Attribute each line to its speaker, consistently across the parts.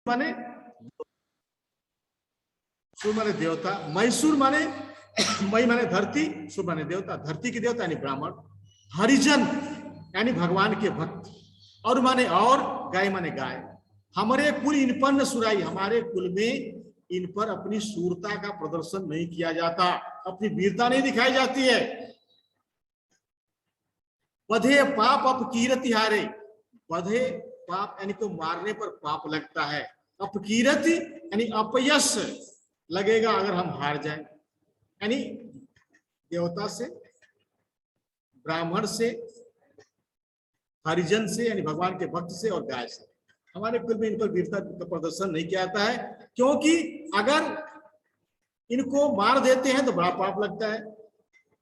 Speaker 1: माने सुर माने देवता, मैसूर माने मई माने धरती, सुर माने देवता, धरती के देवता यानी ब्राह्मण, हरिजन यानी भगवान के भक्त, और माने और, गाय माने गाय। हमारे कुल इन पर न सुराई, हमारे कुल में इन पर अपनी सूरता का प्रदर्शन नहीं किया जाता, अपनी वीरता नहीं दिखाई जाती है। बधे पाप अपकीरति हारे, बधे पाप यानी तो मारने पर पाप लगता है, अपकीरति यानी अपयश लगेगा अगर हम हार जाएं, यानी देवता से, ब्राह्मण से, हरिजन से यानी भगवान के भक्त से, और गाय से। हमारे कुल में इन पर वीरता का प्रदर्शन नहीं किया जाता है, क्योंकि अगर इनको मार देते हैं तो बड़ा पाप लगता है,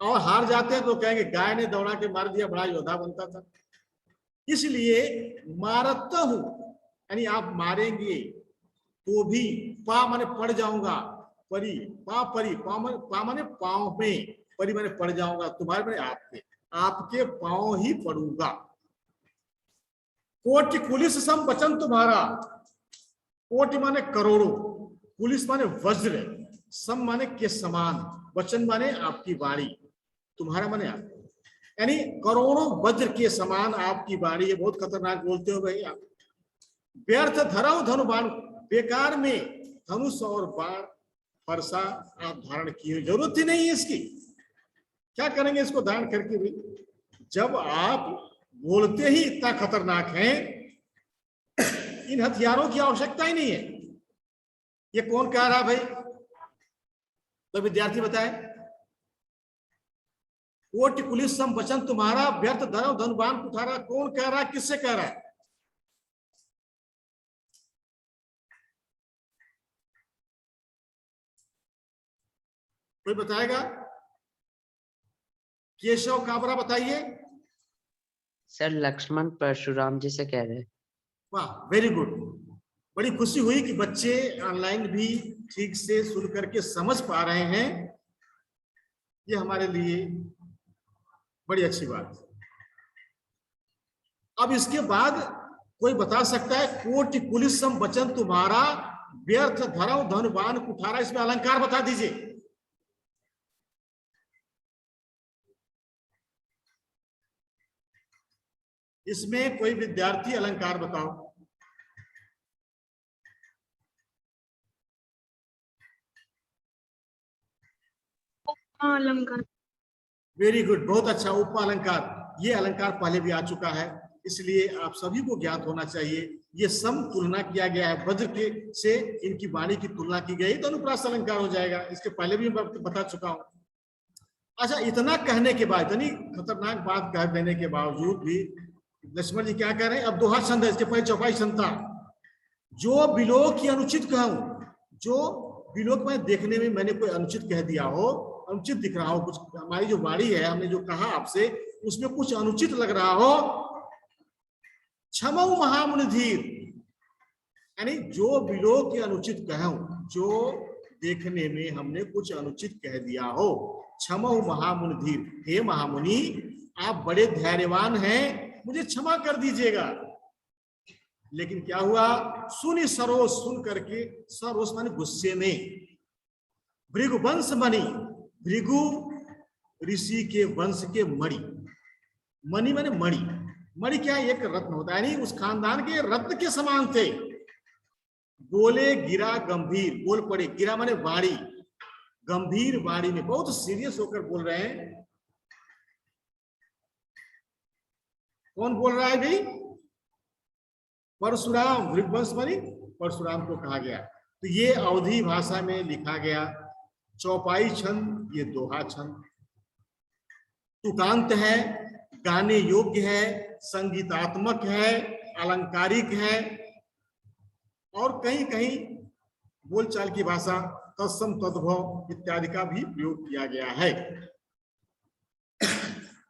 Speaker 1: और हार जाते हैं तो कहेंगे गाय ने दौड़ा के मार दिया, बड़ा योद्धा बनता था। इसलिए मारता हूं यानी आप मारेंगे तो भी, पा माने पड़ जाऊंगा, परी पा परी पा माने पांव में, परी माने पड़ जाऊंगा, तुम्हारे माने आपके, आपके पांव ही पड़ूंगा। कोटि पुलिस सम वचन तुम्हारा, कोटि माने करोड़ों, पुलिस माने वज्र, सम माने के समान, वचन माने आपकी वाणी, तुम्हारा माने आप, यानी करोड़ों वज्र के समान आपकी वाणी। ये बहुत खतरनाक बोलते हो भाई आप। व्यर्थ धरव धनुबाण, बेकार में धनुष और बाण परसा आप धारण किए, जरूरत ही नहीं है इसकी, क्या करेंगे इसको धारण करके भी, जब आप बोलते ही इतना खतरनाक है, इन हथियारों की आवश्यकता ही नहीं है। ये कौन कह रहा भाई, तो विद्यार्थी बताए। कोटि पुलिस सम वचन तुम्हारा, व्यर्थ धरव धनुबाण कुठारा, कौन कह रहा है, किससे कह रहा है? कोई बताएगा? केशव काबरा बताइए।
Speaker 2: सर लक्ष्मण परशुराम जी से कह रहे हैं।
Speaker 1: वाह, वेरी गुड। बड़ी खुशी हुई कि बच्चे ऑनलाइन भी ठीक से सुन करके समझ पा रहे हैं, ये हमारे लिए बड़ी अच्छी बात है। अब इसके बाद कोई बता सकता है, कोटि पुलिस सम वचन तुम्हारा, व्यर्थ धरव धनुबाण कुठारा, इसमें अलंकार बता दीजिए। इसमें कोई विद्यार्थी अलंकार बताओ।
Speaker 3: अलंकार।
Speaker 1: वेरी गुड, बहुत अच्छा, उपमा अलंकार। ये अलंकार पहले भी आ चुका है, इसलिए आप सभी को ज्ञात होना चाहिए। ये सम तुलना किया गया है, वज्र के से इनकी वाणी की तुलना की गई तो अनुप्रास अलंकार हो जाएगा। इसके पहले भी मैं बता चुका हूं। अच्छा, इतना कहने के बाद, इतनी खतरनाक बात कह देने के बावजूद भी लक्ष्मण जी क्या कह रहे हैं? अब दोहा छंद है, इसके पहले चौपाई छंद था। जो बिलोक की अनुचित कहूं, जो बिलोक में देखने में मैंने कोई अनुचित कह दिया हो, अनुचित दिख रहा हो, कुछ हमारी जो वाणी है, हमने जो कहा आपसे, उसमें कुछ अनुचित लग रहा हो, क्षमौ महामुनि धीर, यानी जो बिलोक की अनुचित कहूं, जो देखने में हमने कुछ अनुचित कह दिया हो, क्षमौ महामुनि धीर, हे महामुनि आप बड़े धैर्यवान हैं, मुझे क्षमा कर दीजिएगा। लेकिन क्या हुआ? सुनि सरोस, सुन करके, सरोस माने गुस्से में, भृगु वंश मणि, भृगु ऋषि के वंश के मणि, मणि माने मणि, मणि क्या एक रत्न होता है, यानी उस खानदान के रत्न के समान थे। बोले गिरा गंभीर, बोल पड़े, गिरा माने वाणी, गंभीर वाणी में बहुत सीरियस होकर बोल रहे हैं। कौन बोल रहा है भाई? परशुराम, भृगुवंश मणि परशुराम को कहा गया। तो ये अवधी भाषा में लिखा गया चौपाई छंद, ये दोहा छंद तुकांत है, गाने योग्य है, संगीतात्मक है, अलंकारिक है, और कहीं कहीं बोलचाल की भाषा, तत्सम तद्भव इत्यादि का भी प्रयोग किया गया है।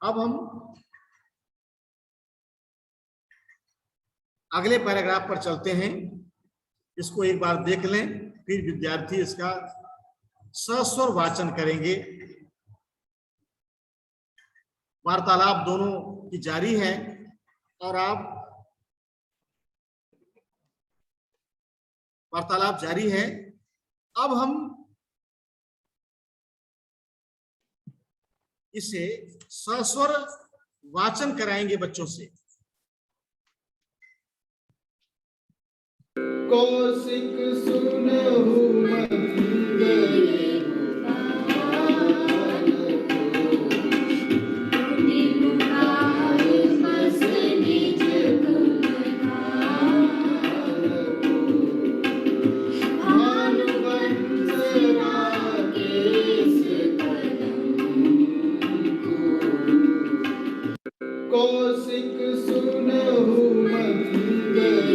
Speaker 1: अब हम अगले पैराग्राफ पर चलते हैं, इसको एक बार देख लें, फिर विद्यार्थी इसका सस्वर वाचन करेंगे। वार्तालाप दोनों की जारी है, और आप वार्तालाप जारी है। अब हम इसे सस्वर वाचन कराएंगे बच्चों से।
Speaker 3: कौशिक सुनहु मंगल कौशिक सुनहु मंगल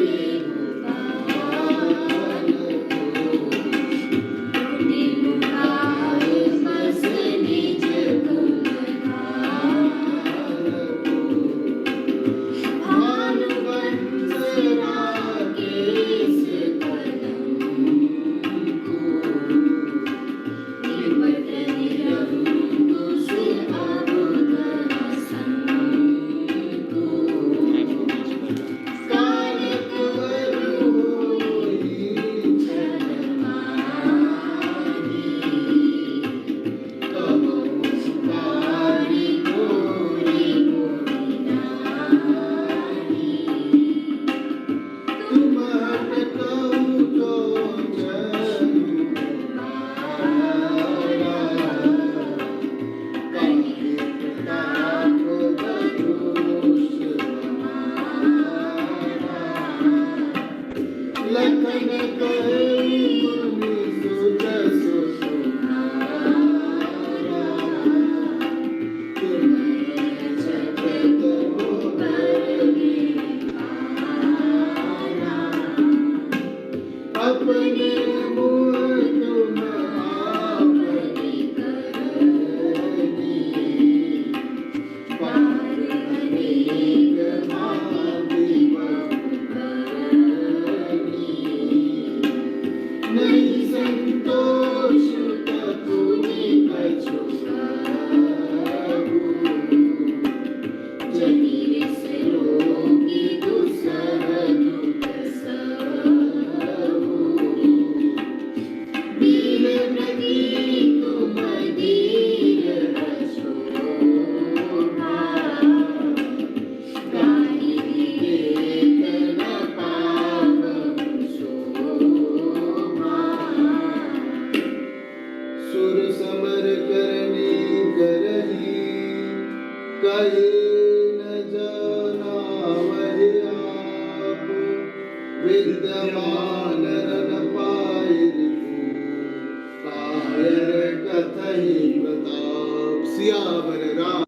Speaker 3: विद्यमान रन पाई कायर कथई प्रताप सियावर राम।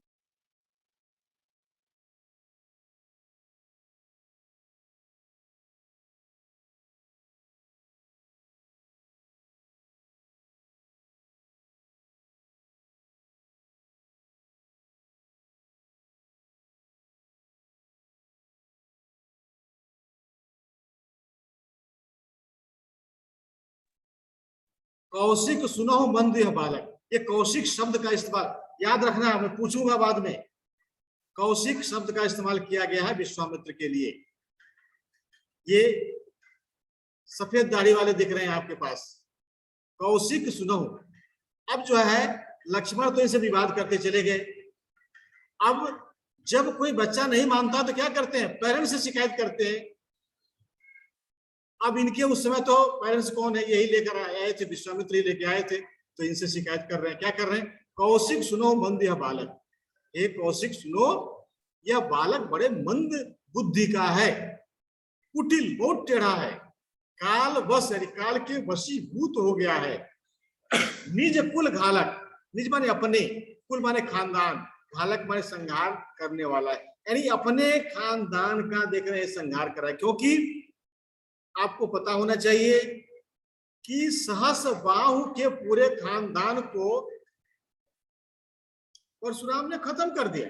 Speaker 1: कौशिक सुनहु मंद यह बालक, ये कौशिक शब्द का इस्तेमाल याद रखना, मैं पूछूंगा बाद में। कौशिक शब्द का इस्तेमाल किया गया है विश्वामित्र के लिए। ये सफेद दाढ़ी वाले दिख रहे हैं आपके पास, कौशिक सुनहु। अब जो है लक्ष्मण तो इनसे विवाद करते चले गए। अब जब कोई बच्चा नहीं मानता तो क्या करते हैं, पेरेंट्स से शिकायत करते हैं। अब इनके उस समय तो पेरेंट्स कौन है, यही लेकर आए थे, विश्वामित्र ही लेके आए थे, तो इनसे शिकायत कर रहे हैं। क्या कर रहे हैं, कौशिक सुनो मंद यह बालक, हे कौशिक सुनो, यह बालक बड़े मंद बुद्धि का है, कुटिल, बहुत टेढ़ा है, काल वश यानी काल के वशीभूत हो गया है। निज कुल घालक, निज माने अपने, कुल माने खानदान, घालक माने संहार करने वाला है, यानी अपने खानदान का देख रहे हैं संहार कर रहा है। क्योंकि आपको पता होना चाहिए कि सहस्रबाहु के पूरे खानदान को परशुराम ने खत्म कर दिया।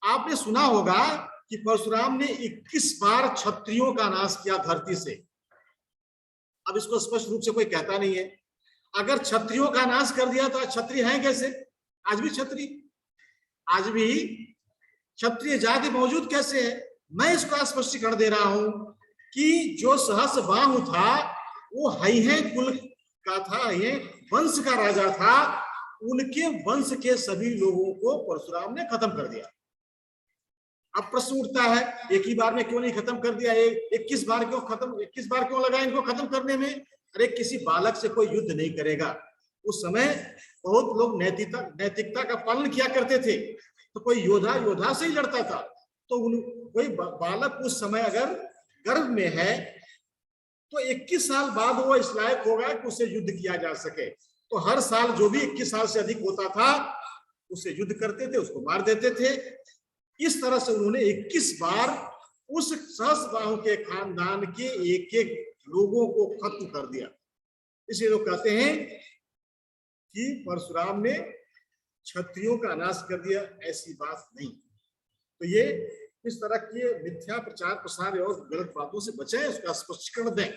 Speaker 1: आपने सुना होगा कि परशुराम ने 21 बार क्षत्रियों का नाश किया धरती से। अब इसको स्पष्ट रूप से कोई कहता नहीं है। अगर क्षत्रियों का नाश कर दिया तो क्षत्रिय हैं कैसे? आज भी क्षत्रिय, आज भी क्षत्रिय जाति मौजूद कैसे है? मैं इसका स्पष्टीकरण दे रहा हूं कि जो सहस्रबाहु था वो है कुल का था, ये वंश का राजा था, उनके वंश के सभी लोगों को परशुराम ने खत्म कर दिया। अब प्रश्न उठता है, एक ही बार में क्यों नहीं खत्म कर दिया? 21 बार क्यों खत्म, 21 बार क्यों लगा इनको खत्म करने में? अरे किसी बालक से कोई युद्ध नहीं करेगा। उस समय बहुत लोग नैतिकता का पालन किया करते थे, तो कोई योद्धा से ही लड़ता था। तो कोई बालक उस समय अगर गर्भ में है तो 21 साल बाद वो इस लायक होगा कि उससे युद्ध किया जा सके। तो हर साल जो भी 21 साल से अधिक होता था उससे युद्ध करते थे, उसको मार देते थे। इस तरह से उन्होंने 21 बार उस सहस्त्रबाहु के खानदान के एक एक लोगों को खत्म कर दिया। इसलिए लोग कहते हैं कि परशुराम ने क्षत्रियों का नाश कर दिया, ऐसी बात नहीं। तो ये इस तरह के मिथ्या प्रचार प्रसार और गलत बातों से बचें, उसका स्पष्टीकरण दें।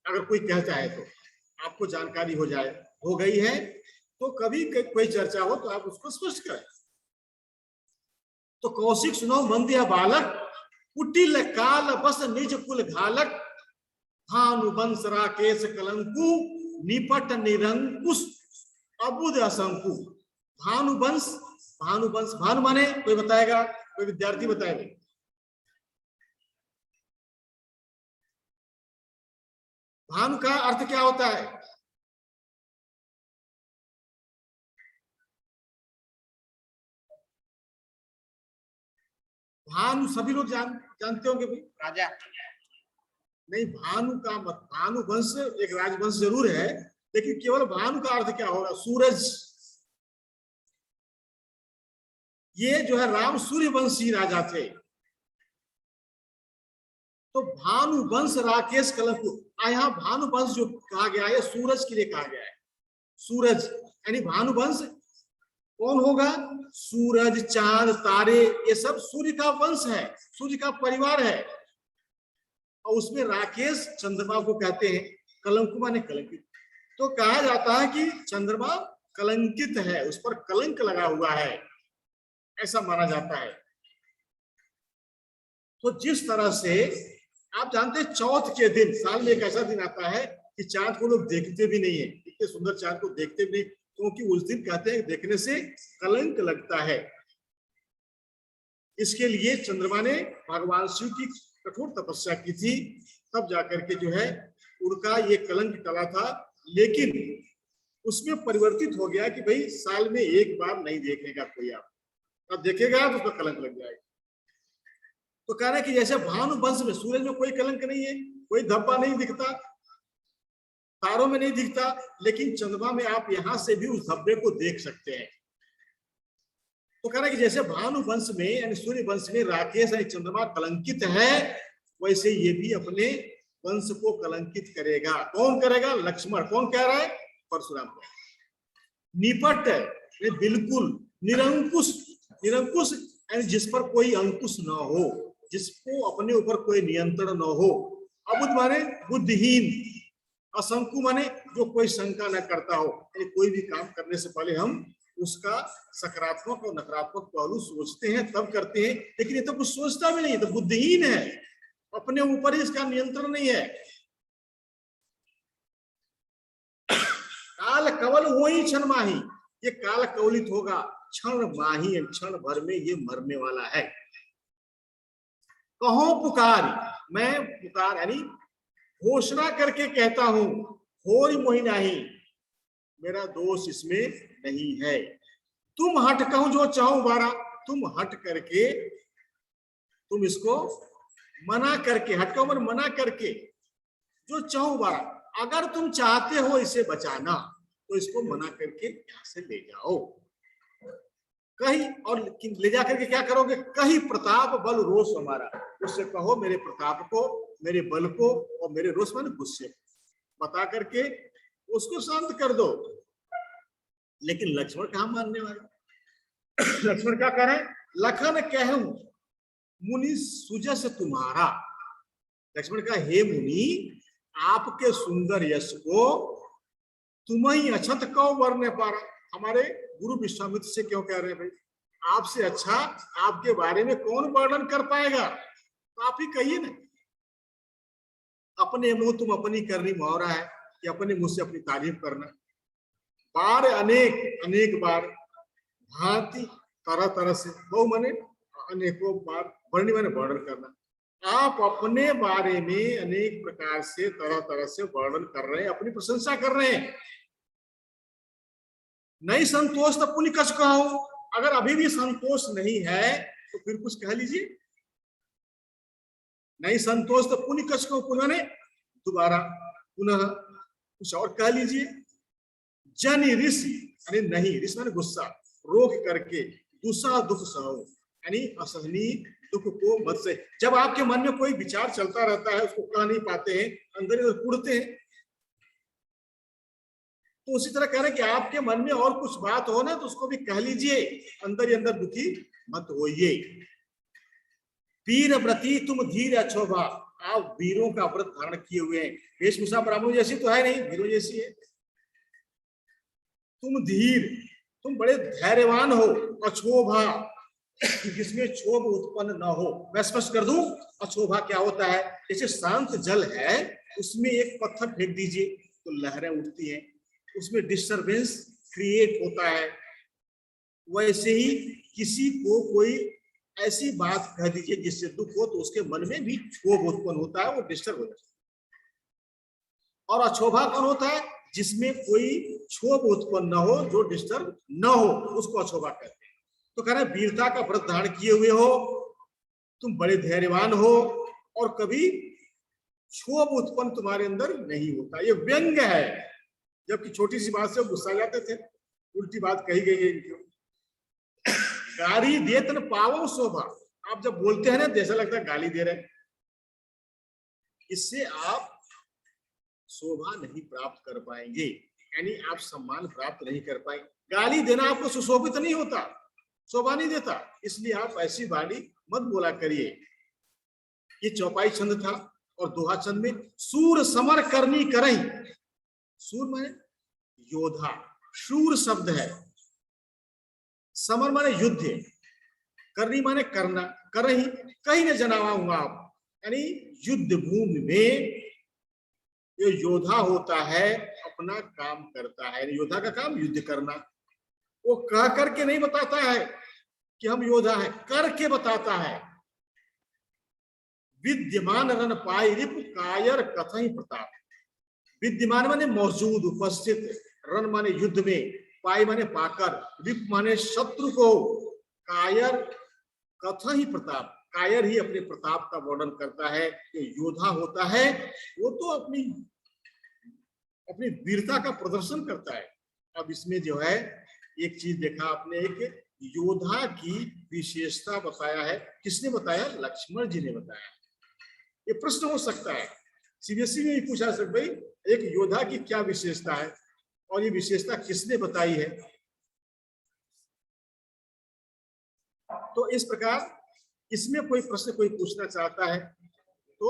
Speaker 1: अगर कोई कहता है तो आपको जानकारी हो गई है, तो कभी कोई चर्चा हो तो आप उसको स्पष्ट करें। तो कौशिक सुनो मंदिया बालक, कुटिल काल बस निज कुल घालक, भानुवंश राकेश कलंकु, निपट निरंकुश अबुद असंकु। भानुवंश, भानु माने कोई बताएगा? कोई विद्यार्थी बताएगा? भानु का अर्थ क्या होता है? भानु सभी लोग जानते होंगे भाई, राजा नहीं। भानु का मत, भानु वंश एक राजवंश जरूर है, लेकिन केवल भानु का अर्थ क्या होगा? सूरज। ये जो है राम सूर्यवंशी राजा थे। तो भानु वंश राकेश कलंकु, यहाँ भानु वंश जो कहा गया है सूरज के लिए कहा गया है। सूरज यानी भानु वंश कौन होगा? सूरज, चांद, तारे, ये सब सूर्य का वंश है, सूर्य का परिवार है। और उसमें राकेश चंद्रमा को कहते हैं, कलंकु माने कलंकित। तो कहा जाता है कि चंद्रमा कलंकित है, उस पर कलंक लगा हुआ है, ऐसा माना जाता है। तो जिस तरह से आप जानते हैं चौथ के दिन साल में एक ऐसा दिन आता है कि चांद को लोग देखते भी नहीं है, इतने सुंदर चांद को देखते भी नहीं, क्योंकि उस दिन कहते हैं देखने से कलंक लगता है। इसके लिए चंद्रमा ने भगवान शिव की कठोर तपस्या की थी, तब जाकर के जो है उनका ये कलंक टला था। लेकिन उसमें परिवर्तित हो गया कि भाई साल में एक बार नहीं देखेगा कोई, आप अब देखेगा तो उसका कलंक लग जाएगा। तो कह रहे कि जैसे भानु वंश में सूरज में कोई कलंक नहीं है, कोई धब्बा नहीं दिखता, तारों में नहीं दिखता, लेकिन चंद्रमा में आप यहां से भी उस धब्बे को देख सकते हैं। तो कह रहे कि जैसे भानु वंश में यानी सूर्य वंश में राकेश यानी चंद्रमा कलंकित है, वैसे ये भी अपने वंश को कलंकित करेगा। कौन करेगा? लक्ष्मण। कौन कह रहा है? परशुराम। निपट बिल्कुल, निरंकुश, निरंकुश यानी जिस पर कोई अंकुश न हो, जिसको अपने ऊपर कोई नियंत्रण न हो। अबुद्ध माने बुद्धिहीन, असंकु माने जो कोई शंका न करता हो, यानी कोई भी काम करने से पहले हम उसका सकारात्मक और नकारात्मक पहलू सोचते हैं तब करते हैं, लेकिन ये तो कुछ सोचता भी नहीं, तो बुद्धिहीन है, अपने ऊपर ही इसका नियंत्रण नहीं है। काल कवल वो ही क्षण माही, ये काल कवलित होगा, क्षण माही, क्षण भर में ये मरने वाला है। कहो पुकार, मैं पुकार यानी घोषणा करके कहता हूं, होरी मोहि नहीं, मेरा दोष इसमें नहीं है। तुम हट कहूं जो चाहूं बारा, तुम हट करके, तुम इसको मना करके, हट कहूं मना करके, जो चाहूं बारा, अगर तुम चाहते हो इसे बचाना तो इसको मना करके यहां से ले जाओ कहीं, और ले जाकर के क्या करोगे? कहीं प्रताप बल रोष हमारा, उससे कहो मेरे प्रताप को, मेरे बल को और मेरे रोष माने गुस्से बता करके उसको शांत कर दो। लेकिन लक्ष्मण कहां मानने वाला? लक्ष्मण क्या कह रहे हैं? लखन कहूं मुनि सुजस तुम्हारा। लक्ष्मण का हे मुनि, आपके सुंदर यश को तुम ही अछत कौ वर्ण्य पारा। हमारे गुरु विश्वामित्र से क्यों कह रहे हैं भाई? आपसे अच्छा आपके बारे में कौन वर्णन कर पाएगा? तो आप ही कहिए ना। अपने मुंह तुम अपनी करनी मुहावरा है कि अपने मुंह से अपनी तारीफ करना। बार अनेक अनेक बार, भांति तरह तरह से, बहु माने अनेकों बार, वर्णी माने वर्णन करना। आप अपने बारे में अनेक प्रकार से तरह तरह से वर्णन कर रहे हैं, अपनी प्रशंसा कर रहे हैं। नहीं संतोष तो पुण्य कछ कहो। अगर अभी भी संतोष नहीं है तो फिर कुछ कह लीजिए। नहीं संतोष तो पुण्य कछ कहो, पुनः ने दोबारा पुनः कुछ और कह लीजिए। जन ऋषि यानी नहीं, ऋषि माने गुस्सा, रोक करके दूसरा दुख सहो, यानी असहनीय दुख को मत से। जब आपके मन में कोई विचार चलता रहता है, उसको कह नहीं पाते हैं, अंदर ही कुड़ते हैं, तो उसी तरह कह रहे हैं कि आपके मन में और कुछ बात हो ना तो उसको भी कह लीजिए, अंदर ही अंदर दुखी मत होइए। वीर व्रती तुम धीर अक्षोभा, आप वीरों का व्रत धारण किए हुए हैं। वेशभूषा ब्राह्मणों जैसी तो है नहीं, वीरों जैसी है। तुम धीर, तुम बड़े धैर्यवान हो। अक्षोभा, जिसमें क्षोभ उत्पन्न न हो। मैं स्पष्ट कर दूं, अक्षोभा क्या होता है? जैसे शांत जल है, उसमें एक पत्थर फेंक दीजिए तो लहरें उठती हैं, उसमें डिस्टरबेंस क्रिएट होता है। वैसे ही किसी को कोई ऐसी बात कह दीजिए जिससे दुख हो तो उसके मन में भी क्षोभ उत्पन्न होता है, वो डिस्टर्ब हो जाता है। और अक्षोभा कौन होता है? जिसमें कोई क्षोभ उत्पन्न न हो, जो डिस्टर्ब न हो, उसको अक्षोभा कहते हैं। तो कह रहे हैं वीरता का व्रत धारण किए हुए हो, तुम बड़े धैर्यवान हो और कभी क्षोभ उत्पन्न तुम्हारे अंदर नहीं होता। ये व्यंग है, जबकि छोटी सी बात से वो गुस्सा जाते थे, उल्टी बात कही गई है इनको। गाली देत न पावो शोभा, आप जब बोलते हैं ना जैसा लगता है गाली दे रहे, इससे आप शोभा नहीं प्राप्त कर पाएंगे, यानी आप सम्मान प्राप्त नहीं कर पाएंगे। गाली देना आपको सुशोभित नहीं होता, शोभा नहीं देता, इसलिए आप ऐसी वाणी मत बोला करिए। ये चौपाई छंद था। और दोहा छंद में सूर समर करनी करई, सूर माने योद्धा, शूर शब्द है। समर माने युद्ध, करनी माने करना, करही कहीं न जनावा हुआ आप, यानी युद्ध भूमि में जो योद्धा होता है अपना काम करता है। योद्धा का काम युद्ध करना। वो कह करके नहीं बताता है कि हम योद्धा हैं, करके बताता है। विद्यमान रन पाई रिप कायर कथई प्रताप। विद्यमान माने मौजूद, उपस्थित, रन माने युद्ध में, पाई माने पाकर, रिप माने शत्रु को, कायर कथई प्रताप, कायर ही अपने प्रताप का वर्णन करता है। जो योद्धा होता है वो तो अपनी वीरता का प्रदर्शन करता है। अब इसमें जो है एक चीज देखा आपने, एक योद्धा की विशेषता बताया है। किसने बताया? लक्ष्मण जी ने बताया। ये प्रश्न हो सकता है, सीबीएसई में भी पूछा सक भाई एक योद्धा की क्या विशेषता है और ये विशेषता किसने बताई है। तो इस प्रकार इसमें कोई प्रश्न कोई पूछना चाहता है तो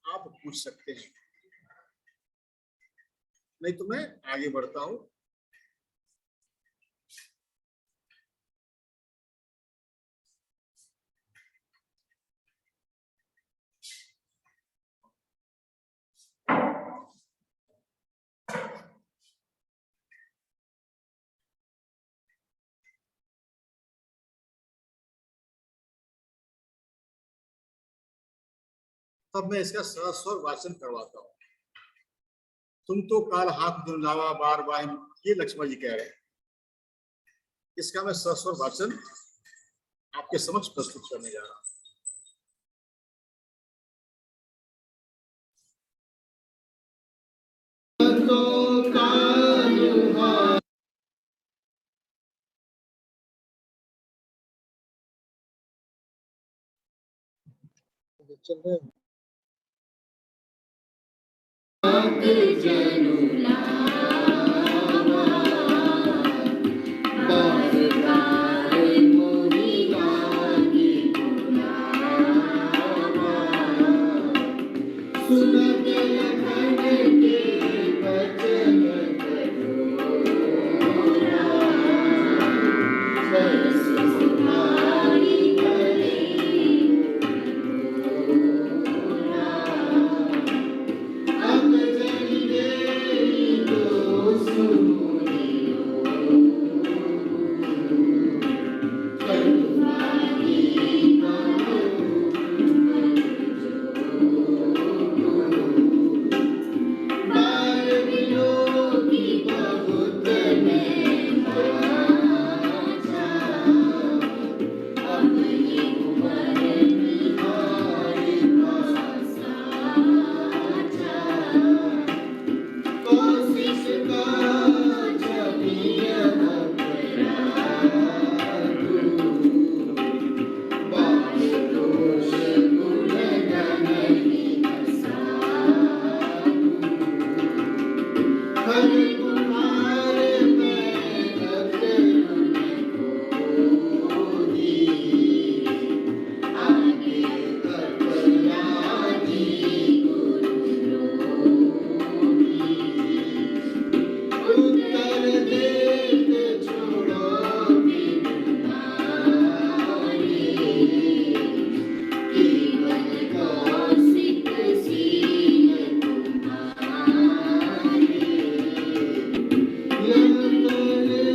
Speaker 1: आप पूछ सकते हैं, नहीं तो मैं आगे बढ़ता हूं। तब मैं इसका सस्वर वाचन करवाता हूं। तुम तो काल हाथ धुलावा बार बार, ये लक्ष्मण जी कह रहे हैं। इसका मैं सस्वर वाचन आपके समक्ष प्रस्तुत करने जा रहा हूं।
Speaker 3: तो काल हाथ
Speaker 1: चल रहे हैं।
Speaker 3: हर तुम्हारे मैं अचरज खोजी, आगे अपराधी गुरु द्रोही, उत्तर देश छोड़ो बिन नारी, केवल कौशिक सीन तुम्हारी, यह करे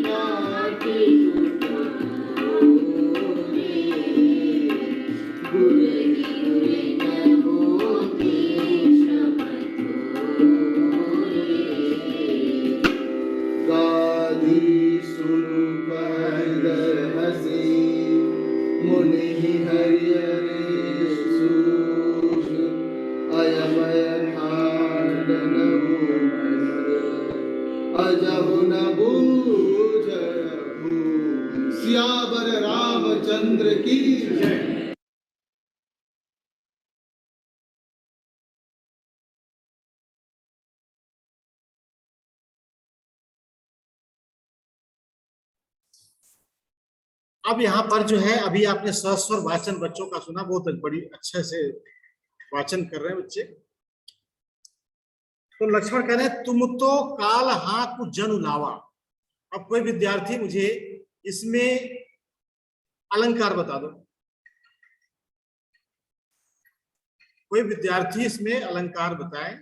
Speaker 3: काट टुटोरे, गुर गिर न होती श्रम थोरे, गाधी सुनु पैदल हसी, मुनि हरिहरे सूझ, अयमय खांडनहु अजहु न बूझहु। सियावर रामचंद्र की जय।
Speaker 1: अब यहाँ पर जो है, अभी आपने सस्वर वाचन बच्चों का सुना, बहुत बड़ी अच्छे से वाचन कर रहे हैं बच्चे। तो लक्ष्मण कह रहे हैं तुम तो काल हाकु जनु लावा। अब कोई विद्यार्थी मुझे इसमें अलंकार बता दो, कोई विद्यार्थी इसमें अलंकार बताए।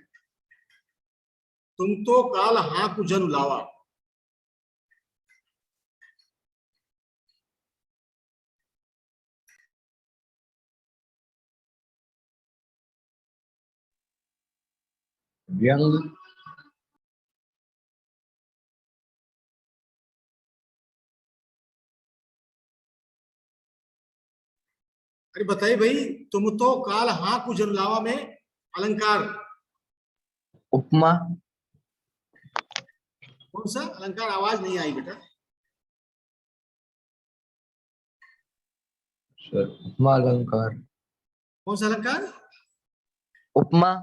Speaker 1: तुम तो काल हाकु जनु लावा,
Speaker 4: व्यंग,
Speaker 1: अरे बताइए भाई, तुम तो काल हाकु जनु लावा में अलंकार
Speaker 4: उपमा,
Speaker 1: कौन सा अलंकार? आवाज नहीं आई बेटा।
Speaker 4: सर उपमा अलंकार,
Speaker 1: कौन सा अलंकार?
Speaker 4: उपमा।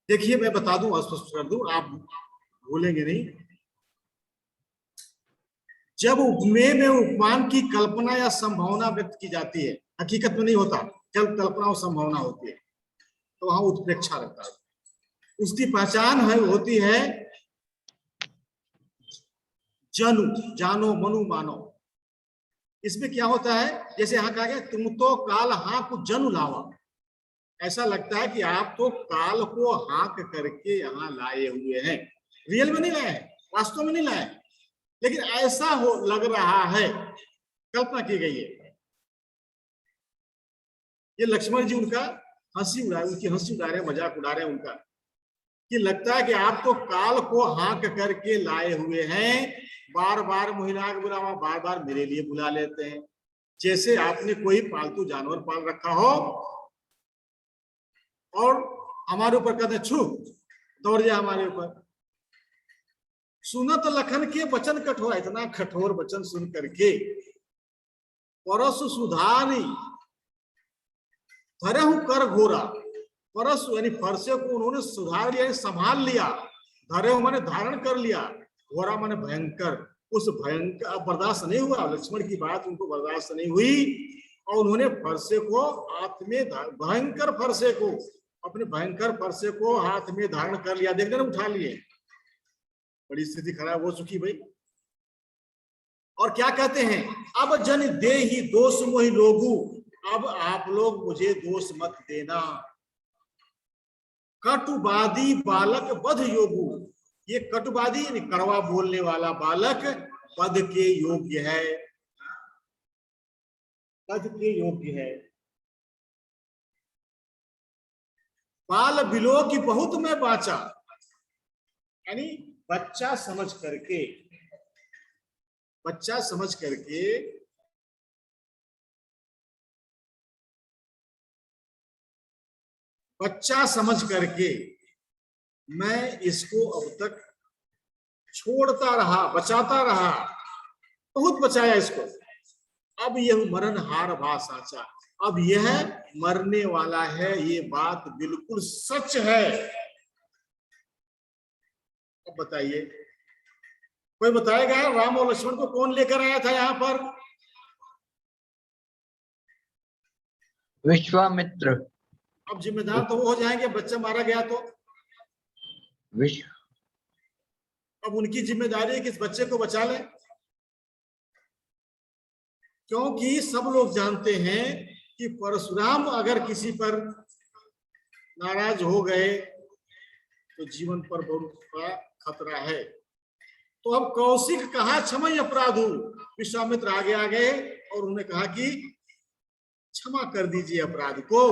Speaker 1: देखिए मैं बता दूं, स्पष्ट कर दूं, आप भूलेंगे नहीं। जब उपमेय में उपमान की कल्पना या संभावना व्यक्त की जाती है, हकीकत में नहीं होता, केवल कल्पना और संभावना होती है, तो वहां उत्प्रेक्षा रहता है। उसकी पहचान है होती है जनु, जानो, मनु, मानो। इसमें क्या होता है, जैसे यहाँ कहा गया तुम तो काल हाक जनु लावा, ऐसा लगता है कि आप तो काल को हाक करके यहाँ लाए हुए हैं। रियल में नहीं लाए, वास्तव में नहीं लाए, लेकिन ऐसा हो लग रहा है, कल्पना की गई है। ये लक्ष्मण जी उनका हंसी उड़ा, उनकी हंसी उड़ा रहे हैं, मजाक उड़ा रहे हैं उनका, कि लगता है कि आप तो काल को हाक करके लाए हुए हैं। बार बार मोहिना के बुलावा, बार बार मेरे लिए बुला लेते हैं, जैसे आपने कोई पालतू जानवर पाल रखा हो और हमारे ऊपर कहते छू दौड़ जाए हमारे ऊपर। सुनत लखन के वचन कठोर, इतना कठोर वचन सुन करके परसु सुधारी धरहु कर घोरा। परसु यानी फरसे को उन्होंने सुधार लिया, संभाल लिया। धरहु माने धारण कर लिया, घोरा माने भयंकर। उस भयंकर अब बर्दाश्त नहीं हुआ, लक्ष्मण की बात उनको बर्दाश्त नहीं हुई और उन्होंने फरसे को हाथ में, भयंकर फरसे को, अपने भयंकर फरसे को हाथ में धारण कर लिया। देखने ने उठा लिए, बड़ी स्थिति खराब हो चुकी भाई। और क्या कहते हैं, अब जन दे ही दोष मोहि लोगू, अब आप लोग मुझे दोष मत देना। कटुवादी बालक बध योगु, ये कटुवादी यानी कड़वा बोलने वाला बालक पद के योग्य है, पद के योग्य है। बाल बिलो की बहुत मैं बाचा, यानी बच्चा समझ करके, बच्चा समझ करके बच्चा समझ करके मैं इसको अब तक छोड़ता रहा, बचाता रहा, बहुत बचाया इसको। अब यह मरण हार भा साचा, अब यह मरने वाला है, ये बात बिल्कुल सच है। अब बताइए, कोई बताएगा राम और लक्ष्मण को कौन लेकर आया था यहाँ पर?
Speaker 4: विश्वामित्र।
Speaker 1: अब जिम्मेदार तो वो हो जाएंगे, बच्चा मारा गया तो। अब उनकी जिम्मेदारी है कि इस बच्चे को बचा लें, क्योंकि सब लोग जानते हैं कि परशुराम अगर किसी पर नाराज हो गए तो जीवन पर बहुत बड़ा खतरा है। तो अब कौशिक कहा क्षमय अपराधु, विश्वामित्र आगे आ गए और उन्होंने कहा कि क्षमा कर दीजिए अपराध को।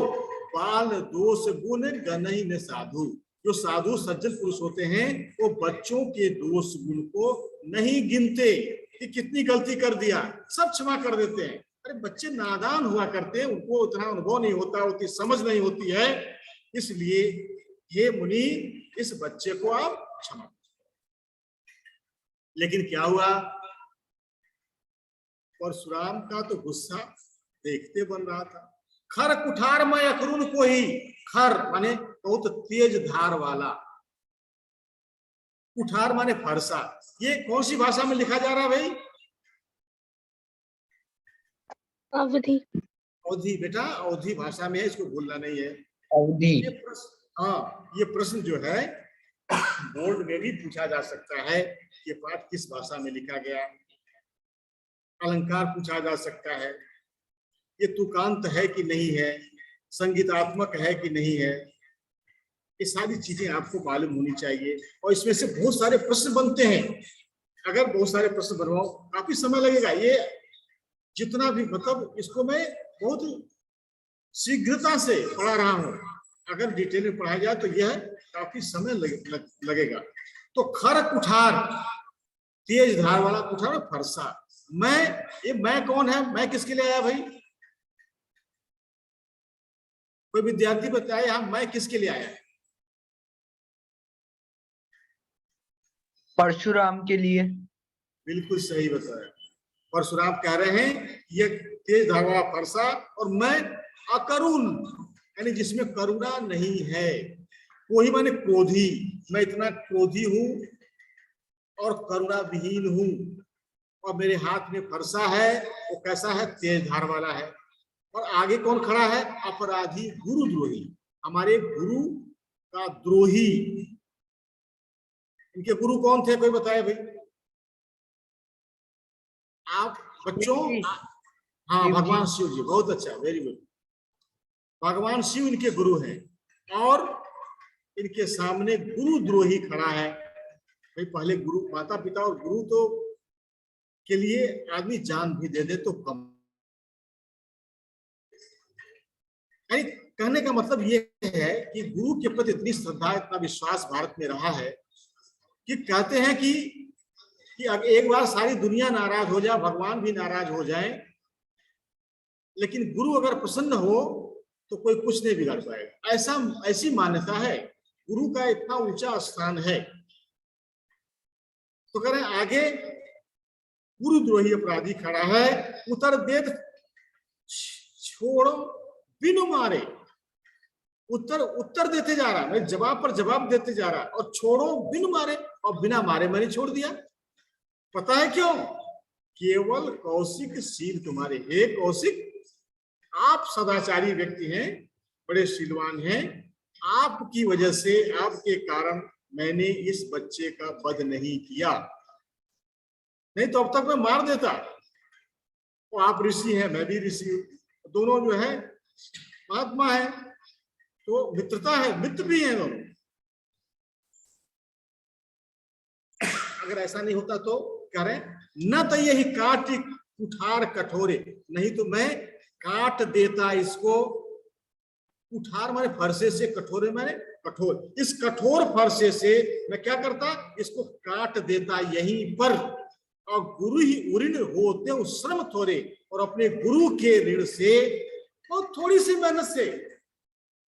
Speaker 1: बाल दोष गुण गनहि न साधु, जो साधु सज्जन पुरुष होते हैं वो बच्चों के दोष गुण को नहीं गिनते कि कितनी गलती कर दिया, सब क्षमा कर देते हैं। अरे बच्चे नादान हुआ करते हैं, उनको उतना अनुभव नहीं होता, उतनी समझ नहीं होती है, इसलिए हे मुनि इस बच्चे को आप क्षमा। लेकिन क्या हुआ, परशुराम का तो गुस्सा देखते बन रहा था। खर कुठार में अकरुण को ही, खर माने बहुत तेज धार वाला, कुठार माने फरसा। ये कौन सी भाषा में लिखा जा रहा है भाई?
Speaker 5: अवधि।
Speaker 1: अवधि बेटा, अवधि भाषा में है, इसको भूलना नहीं है।
Speaker 4: अवधि।
Speaker 1: ये प्रश्न, हाँ ये प्रश्न जो है बोर्ड में भी पूछा जा सकता है, ये पाठ किस भाषा में लिखा गया। अलंकार पूछा जा सकता है, ये तुकांत है कि नहीं है, संगीतात्मक है कि नहीं है, ये सारी चीजें आपको मालूम होनी चाहिए। और इसमें से बहुत सारे प्रश्न बनते हैं, अगर बहुत सारे प्रश्न बनवाओ काफी समय लगेगा। ये जितना भी मतलब इसको मैं बहुत शीघ्रता से पढ़ा रहा हूं, अगर डिटेल में पढ़ाया जाए तो यह काफी समय लगेगा। तो खर कुठार, तेज धार वाला, कुठार फरसा। मैं, ये मैं कौन है, मैं किसके लिए आया भाई? कोई विद्यार्थी बताए यहाँ मैं किसके लिए आया?
Speaker 4: परशुराम के लिए।
Speaker 1: बिल्कुल सही बताया। परशुराम कह रहे हैं ये तेज धार वाला फरसा, और मैं अकरुण यानी जिसमें करुणा नहीं है, वही माने क्रोधी। मैं इतना क्रोधी हूं और करुणा विहीन हूं, और मेरे हाथ में फरसा है, वो कैसा है? तेज धार वाला है। और आगे कौन खड़ा है? अपराधी गुरुद्रोही, हमारे गुरु का द्रोही। इनके गुरु कौन थे, कोई बताए भाई? आप बच्चों, हाँ भगवान शिव जी, बहुत अच्छा, वेरी गुड। भगवान शिव इनके गुरु हैं, और इनके सामने गुरुद्रोही खड़ा है। भाई पहले गुरु, माता पिता और गुरु तो के लिए आदमी जान भी दे दे तो कम। कहने का मतलब ये है कि गुरु के प्रति इतनी श्रद्धा, इतना विश्वास भारत में रहा है कि कहते हैं कि एक बार सारी दुनिया नाराज हो जाए, भगवान भी नाराज हो जाए, लेकिन गुरु अगर प्रसन्न हो तो कोई कुछ नहीं बिगाड़ पाएगा। ऐसी मान्यता है, गुरु का इतना ऊंचा स्थान है। तो कह रहे हैं आगे गुरुद्रोही अपराधी खड़ा है, उत्तर देत छोड़ो बिनु मारे। उत्तर देते जा रहा, मैं जवाब पर जवाब देते जा रहा, और छोड़ो बिनु मारे, और बिना मारे मैंने छोड़ दिया। पता है क्यों? केवल कौशिक शील तुम्हारे। हे कौशिक, आप सदाचारी व्यक्ति हैं, बड़े शीलवान हैं, आपकी वजह से, आपके कारण मैंने इस बच्चे का वध नहीं किया, नहीं तो अब तक मैं मार देता। तो आप ऋषि हैं, मैं भी ऋषि हूं, दोनों जो है महात्मा है, तो मित्रता है, मित्र भी है दोनों। अगर ऐसा नहीं होता तो कह रहे न तो यही काट कुठार कठोरे, नहीं तो मैं काट देता इसको। कुठार माने फरसे से, कठोरे माने कठोर। इस कठोर फरसे से मैं क्या करता? इसको काट देता यहीं पर। और गुरु ही ऋण होते श्रम थोड़े, और अपने गुरु के ऋण से और थोड़ी सी मेहनत से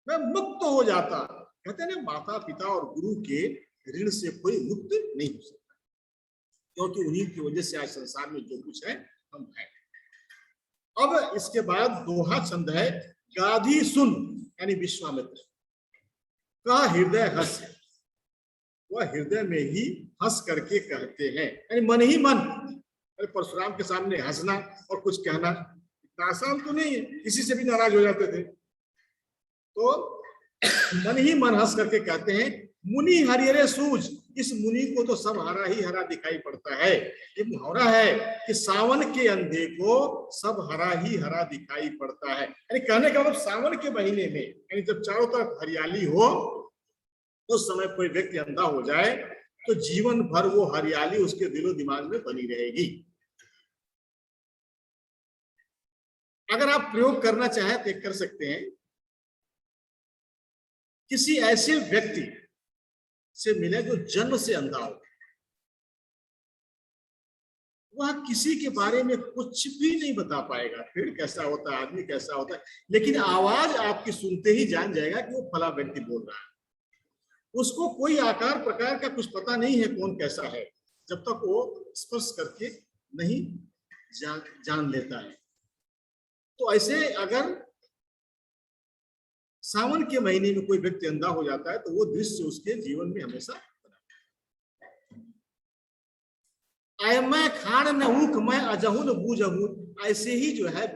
Speaker 1: मैं मुक्त हो जाता। कहते हैं ना, माता पिता और गुरु के ऋण से कोई मुक्त नहीं हो सकता, क्योंकि उन्हीं की वजह से आज संसार में जो कुछ है हम हैं। अब इसके बाद दोहा छंद है, गाधी सुन यानी विश्वामित्र का हृदय हंस, वह हृदय में ही हंस करके कहते हैं, यानी मन ही मन। अरे परशुराम के सामने हंसना और कुछ कहना इतना आसान तो नहीं है, किसी से भी नाराज हो जाते थे। तो मन ही मन हंस करके कहते हैं, मुनि हरिहरे सूझ, इस मुनि को तो सब हरा ही हरा दिखाई पड़ता है। ये मुहावरा है कि सावन के अंधे को सब हरा ही हरा दिखाई पड़ता है, यानी कहने का मतलब सावन के महीने में, यानी जब चारों तरफ हरियाली हो, उस समय कोई व्यक्ति अंधा हो जाए तो जीवन भर वो हरियाली उसके दिलो दिमाग में बनी रहेगी। अगर आप प्रयोग करना चाहें तो कर सकते हैं, किसी ऐसे व्यक्ति से मिले जो जन्म से अंधा हो, वह किसी के बारे में कुछ भी नहीं बता पाएगा, पेड़ कैसा होता है, आदमी कैसा होता है, लेकिन आवाज आपकी सुनते ही जान जाएगा कि वो फला व्यक्ति बोल रहा है। उसको कोई आकार प्रकार का कुछ पता नहीं है कौन कैसा है, जब तक वो स्पर्श करके नहीं जान लेता है। तो ऐसे अगर सावन के महीने में कोई व्यक्ति अंधा हो जाता है तो वो दृश्य उसके जीवन में हमेशा आय मैं खान न ऊख मैं अजहू न बूझ अबूझ। ऐसे ही जो है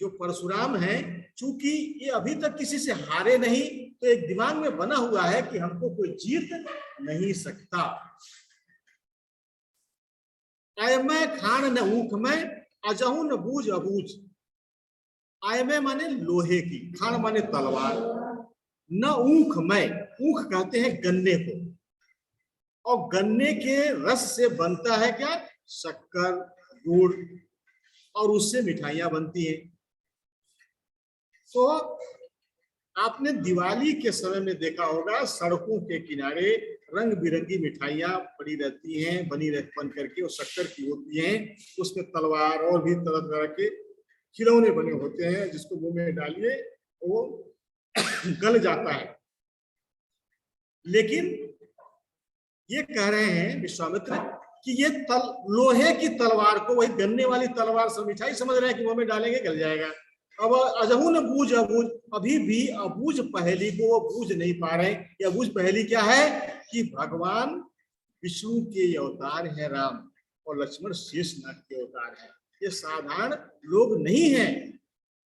Speaker 1: जो परशुराम है, चूंकि ये अभी तक किसी से हारे नहीं, तो एक दिमाग में बना हुआ है कि हमको कोई जीत नहीं सकता। आय मैं खान न ऊख मैं अजहू न बूझ अबूझ। आय में माने लोहे की, खान माने तलवार, न ऊख में, ऊख कहते हैं गन्ने को, और गन्ने के रस से बनता है क्या, शक्कर, गुड़, और उससे मिठाइयां बनती हैं। तो आपने दिवाली के समय में देखा होगा, सड़कों के किनारे रंग बिरंगी मिठाइयां पड़ी रहती हैं, बन करके, और शक्कर की होती हैं, उसमें तलवार और भी तरह तरह के खिलौने बने होते हैं, जिसको मुंह में डालिए वो गल जाता है। लेकिन ये कह रहे हैं विश्वामित्र कि ये लोहे की तलवार को वही गन्ने वाली तलवार से मिठाई समझ रहे हैं कि मुंह में डालेंगे गल जाएगा। अब अजहू न बूझ अबूझ, अभी भी अबूझ पहेली को वो बूझ नहीं पा रहे। ये अबूझ पहेली क्या है कि भगवान विष्णु के अवतार है राम, और लक्ष्मण शेषनाग के अवतार है। ये साधारण लोग नहीं हैं,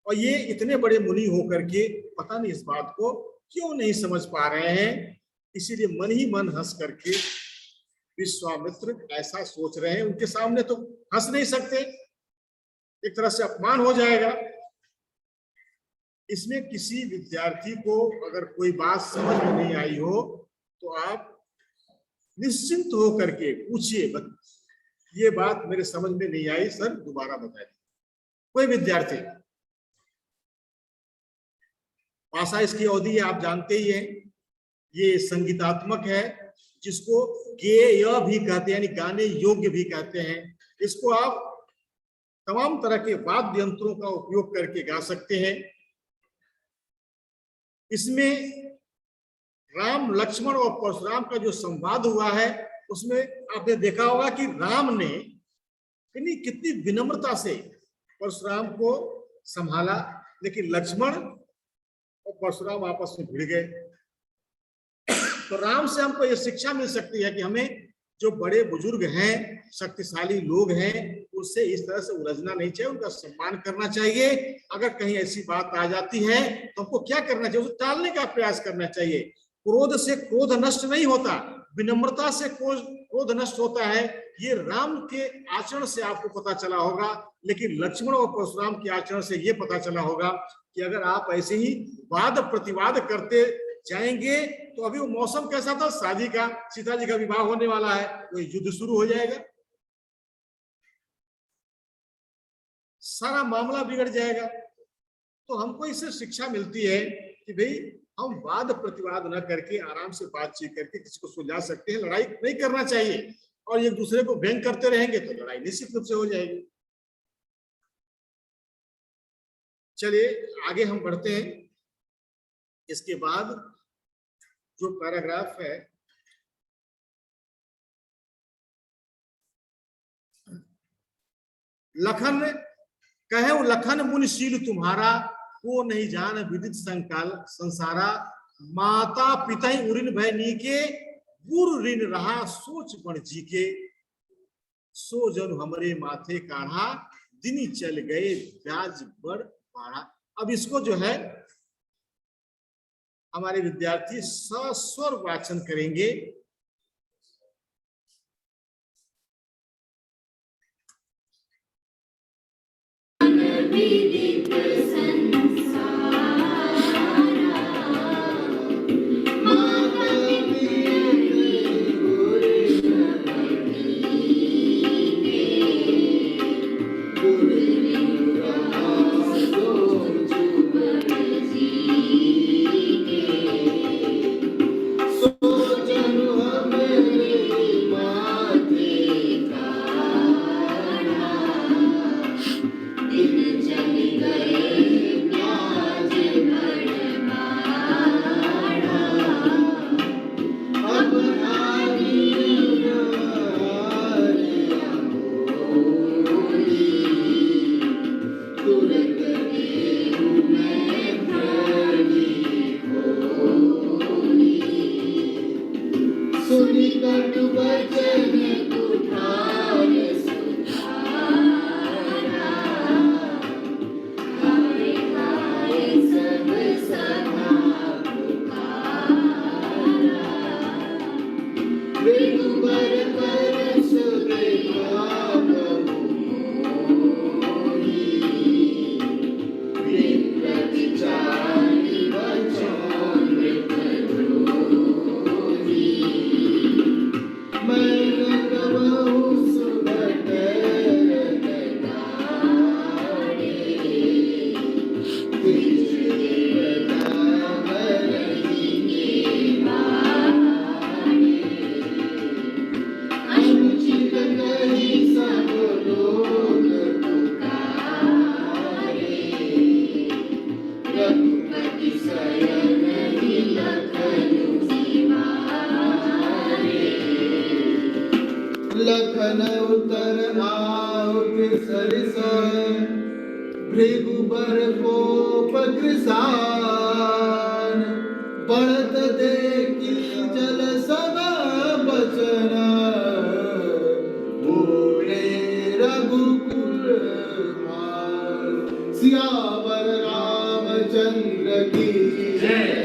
Speaker 1: और ये इतने बड़े मुनि होकर के पता नहीं इस बात को क्यों नहीं समझ पा रहे हैं। इसीलिए मन ही मन हंस करके विश्वामित्र ऐसा सोच रहे हैं। उनके सामने तो हंस नहीं सकते, एक तरह से अपमान हो जाएगा। इसमें किसी विद्यार्थी को अगर कोई बात समझ में नहीं आई हो तो आप निश्चिंत हो करके पूछिए, ये बात मेरे समझ में नहीं आई सर, दोबारा बताइए। कोई विद्यार्थी, भाषा इसकी अवधि है, आप जानते ही हैं, ये संगीतात्मक है, जिसको गेय भी कहते हैं, यानी गाने योग्य भी कहते हैं। इसको आप तमाम तरह के वाद्य यंत्रों का उपयोग करके गा सकते हैं। इसमें राम, लक्ष्मण और परशुराम का जो संवाद हुआ है, उसमें आपने देखा होगा कि राम ने कितनी विनम्रता से परशुराम को संभाला, लेकिन लक्ष्मण और परशुराम आपस में भिड़ गए। तो राम से हमको यह शिक्षा मिल सकती है कि हमें जो बड़े बुजुर्ग हैं, शक्तिशाली लोग हैं, उससे इस तरह से उलझना नहीं चाहिए, उनका सम्मान करना चाहिए। अगर कहीं ऐसी बात आ जाती है तो हमको क्या करना चाहिए, उसे टालने का प्रयास करना चाहिए। क्रोध से क्रोध नष्ट नहीं होता, विनम्रता से क्रोध नष्ट होता है। ये राम के आचरण से आपको पता चला होगा, लेकिन लक्ष्मण और परशुराम के आचरण से ये पता चला होगा कि अगर आप ऐसे ही वाद प्रतिवाद करते जाएंगे तो अभी वो मौसम कैसा था, शादी का, सीता जी का विवाह होने वाला है, वो युद्ध शुरू हो जाएगा, सारा मामला बिगड़ जाएगा। तो हमको इससे शिक्षा मिलती है कि भाई हम वाद प्रतिवाद न करके आराम से बातचीत करके किसी को सुलझा सकते हैं। लड़ाई नहीं करना चाहिए, और एक दूसरे को व्यंग करते रहेंगे तो लड़ाई निश्चित रूप से हो जाएगी। चलिए आगे हम बढ़ते हैं। इसके बाद जो पैराग्राफ है, लखन कहे लखन मुनिशील तुम्हारा, को नहीं जान विदित संकाल संसारा। माता पिता उरिन भय नीके, गुरु ऋण रहा सोच बण जी के। सो जन हमरे माथे काढ़ा, दिन चल गए ब्याज बड़ पाड़ा। अब इसको जो है हमारे विद्यार्थी सस्वर वाचन करेंगे।
Speaker 3: लखन उतर आउट सरिसा, भृगुबर कोप कृसान। बढ़त देखी जल सब बचन, बोले रघुकुल मार। सियावर रामचंद्र की जय।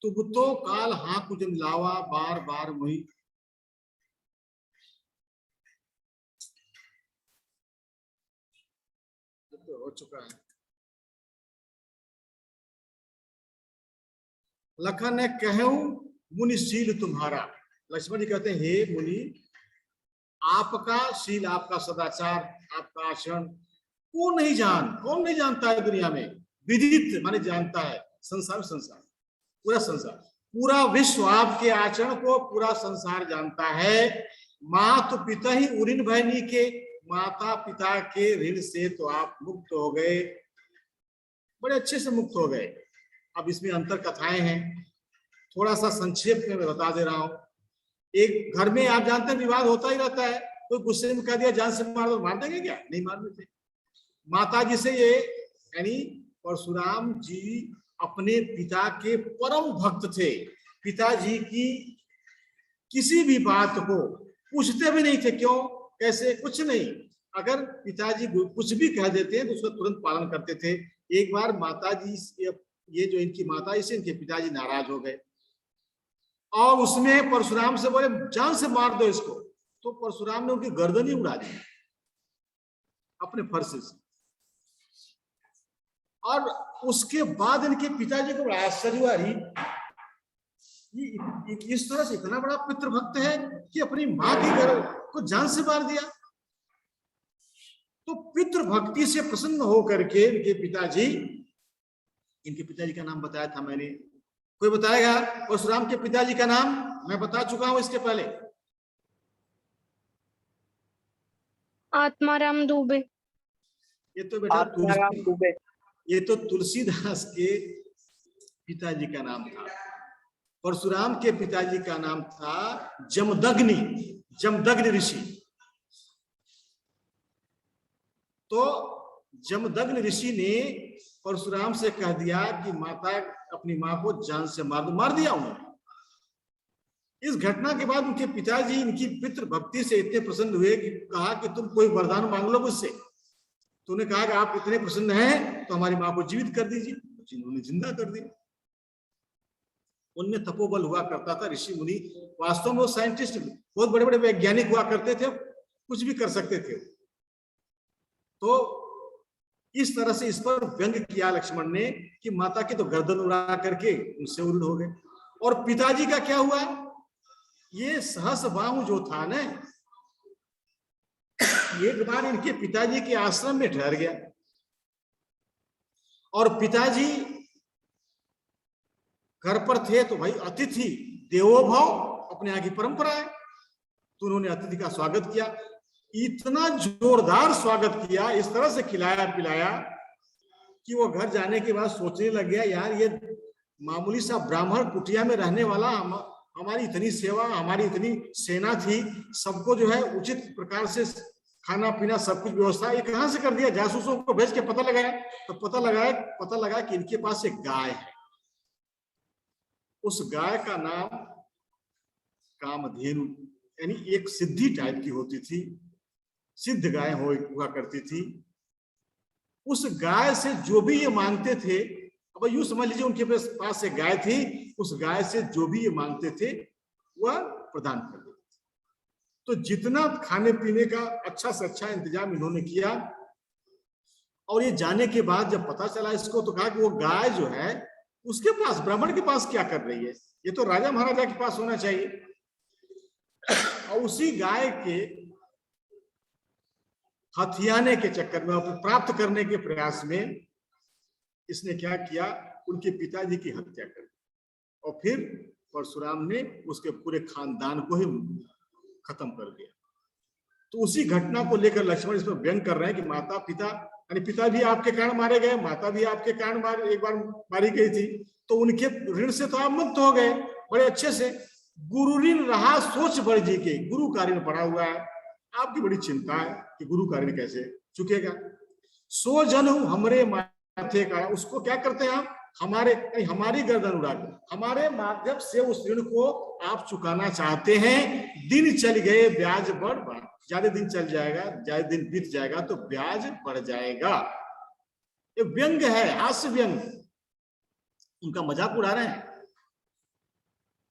Speaker 1: तुम तो काल हाँ कुछ लावा, बार बार वही। तो हो चुका है। लखन ने कहूं मुनिशील तुम्हारा। लक्ष्मण जी कहते हैं हे मुनि, आपका शील, आपका सदाचार, आपका आचरण कौन नहीं जानता है दुनिया में। विदित माने जानता है, संसार पूरा संसार, पूरा विश्व आपके आचरण को पूरा संसार जानता है। मातु पिता ही उरिन भय नीके, माता पिता के ऋण से तो आप मुक्त हो गए, बड़े अच्छे से मुक्त हो गए। अब इसमें अंतर कथाएं हैं, थोड़ा सा संक्षेप में मैं बता दे रहा हूं। एक घर में आप जानते हैं विवाद होता ही रहता है, कोई गुस्से में कह दिया जान से मार दो, मार देंगे क्या? नहीं मार देते। माता जी से ये यानी परशुराम जी अपने पिता के परम भक्त थे। पिताजी की किसी भी बात को पूछते भी नहीं थे, क्यों कैसे, कुछ नहीं। अगर पिताजी कुछ भी कह देते हैं तो उसका तुरंत पालन करते थे। एक बार माताजी, ये जो इनकी माता से इनके पिताजी नाराज हो गए और उसमें परशुराम से बोले जान से मार दो इसको, तो परशुराम ने उनकी गर्दन ही उड़ा दी अपने फरसे से। और उसके बाद इनके पिताजी को बड़ा आश्चर्य हुआ, इस तरह से इतना बड़ा पितृभक्त है कि अपनी मां की गर्दन को जान से मार दिया। तो पितृभक्ति से प्रसन्न होकर के इनके पिताजी इनके पिताजी का नाम बताया था मैंने, कोई बताएगा परशुराम के पिताजी का नाम? मैं बता चुका हूं इसके पहले।
Speaker 5: आत्माराम दुबे।
Speaker 1: ये तो बेटा
Speaker 2: आत्माराम दुबे।
Speaker 1: ये तो तुलसीदास के पिताजी का नाम था। परशुराम के पिताजी का नाम था जमदग्नि, जमदग्नि ऋषि। तो जमदग्नि ऋषि ने परशुराम से कह दिया कि माता अपनी मां को जान से मार दो, मार दिया उन्होंने। इस घटना के बाद उनके पिताजी इनकी पितृ भक्ति से इतने प्रसन्न हुए कि कहा कि तुम कोई वरदान मांग लो मुझसे। तो उन्होंने कहा कि आप इतने प्रसन्न हैं तो हमारी मां को जीवित कर दीजिए। उन्होंने जिंदा कर दिया। उनमें तपोबल हुआ करता था। ऋषि मुनि वास्तव में वो साइंटिस्ट, बहुत बड़े बड़े वैज्ञानिक हुआ करते थे, कुछ भी कर सकते थे। तो इस तरह से इस पर व्यंग किया लक्ष्मण ने कि माता की तो गर्दन उड़ा करके उनसे उल्ट हो गए। और पिताजी का क्या हुआ? ये सहस्रबाहु जो था ना, एक बार इनके पिताजी के आश्रम में ठहर गया और पिताजी घर पर थे तो भाई अतिथि देवो भव अपने यहाँ की परंपरा है। तो उन्होंने अतिथि का स्वागत किया, इतना जोरदार स्वागत किया, इस तरह से खिलाया पिलाया कि वो घर जाने के बाद सोचने लग गया, यार ये मामूली सा ब्राह्मण कुटिया में रहने वाला, हमारी इतनी सेवा, हमारी इतनी सेना थी, सबको जो है उचित प्रकार से खाना पीना सब कुछ व्यवस्था, ये कहां से कर दिया? जासूसों को भेज के पता लगाया तो पता लगा कि इनके पास एक गाय है। उस गाय का नाम कामधेनु, यानी एक सिद्धि टाइप की होती थी, सिद्ध गाय हुआ करती थी। उस गाय से जो भी ये मांगते थे, अब यूं समझ लीजिए उनके पास एक गाय थी, उस गाय से जो भी ये मांगते थे वह प्रदान कर देते थे। तो जितना खाने पीने का अच्छा से अच्छा इंतजाम इन्होंने किया। और ये जाने के बाद जब पता चला इसको, तो कहा कि वो गाय जो है उसके पास, ब्राह्मण के पास क्या कर रही है? ये तो राजा महाराजा के पास होना चाहिए। और उसी गाय के हथियाने के चक्कर में, प्राप्त करने के प्रयास में इसने क्या किया? उनके पिताजी की हत्या कर दी। और फिर परशुराम ने उसके पूरे खानदान को ही खत्म कर दिया। तो उसी घटना को लेकर लक्ष्मण इसमें व्यंग कर रहे हैं कि माता पिता, यानी पिता भी आपके कारण मारे गए, माता भी आपके कारण एक बार मारी गई थी, तो उनके ऋण से तो आप मुक्त हो गए बड़े अच्छे से। गुरु ऋण रहा सोच बड़ जी के, गुरु का ऋण पड़ा हुआ है। आपकी बड़ी चिंता है कि गुरु का ऋण कैसे चुकेगा। सो जन हमरे माथे का, उसको क्या करते हैं आप? हमारी गर्दन उड़ा के हमारे माध्यम से उस ऋण को आप चुकाना चाहते हैं। दिन चल गए ब्याज बढ़, ज्यादा दिन चल जाएगा, ज्यादा दिन बीत जाएगा तो ब्याज बढ़ जाएगा। ये व्यंग है, हास्य व्यंग, उनका मजाक उड़ा रहे हैं।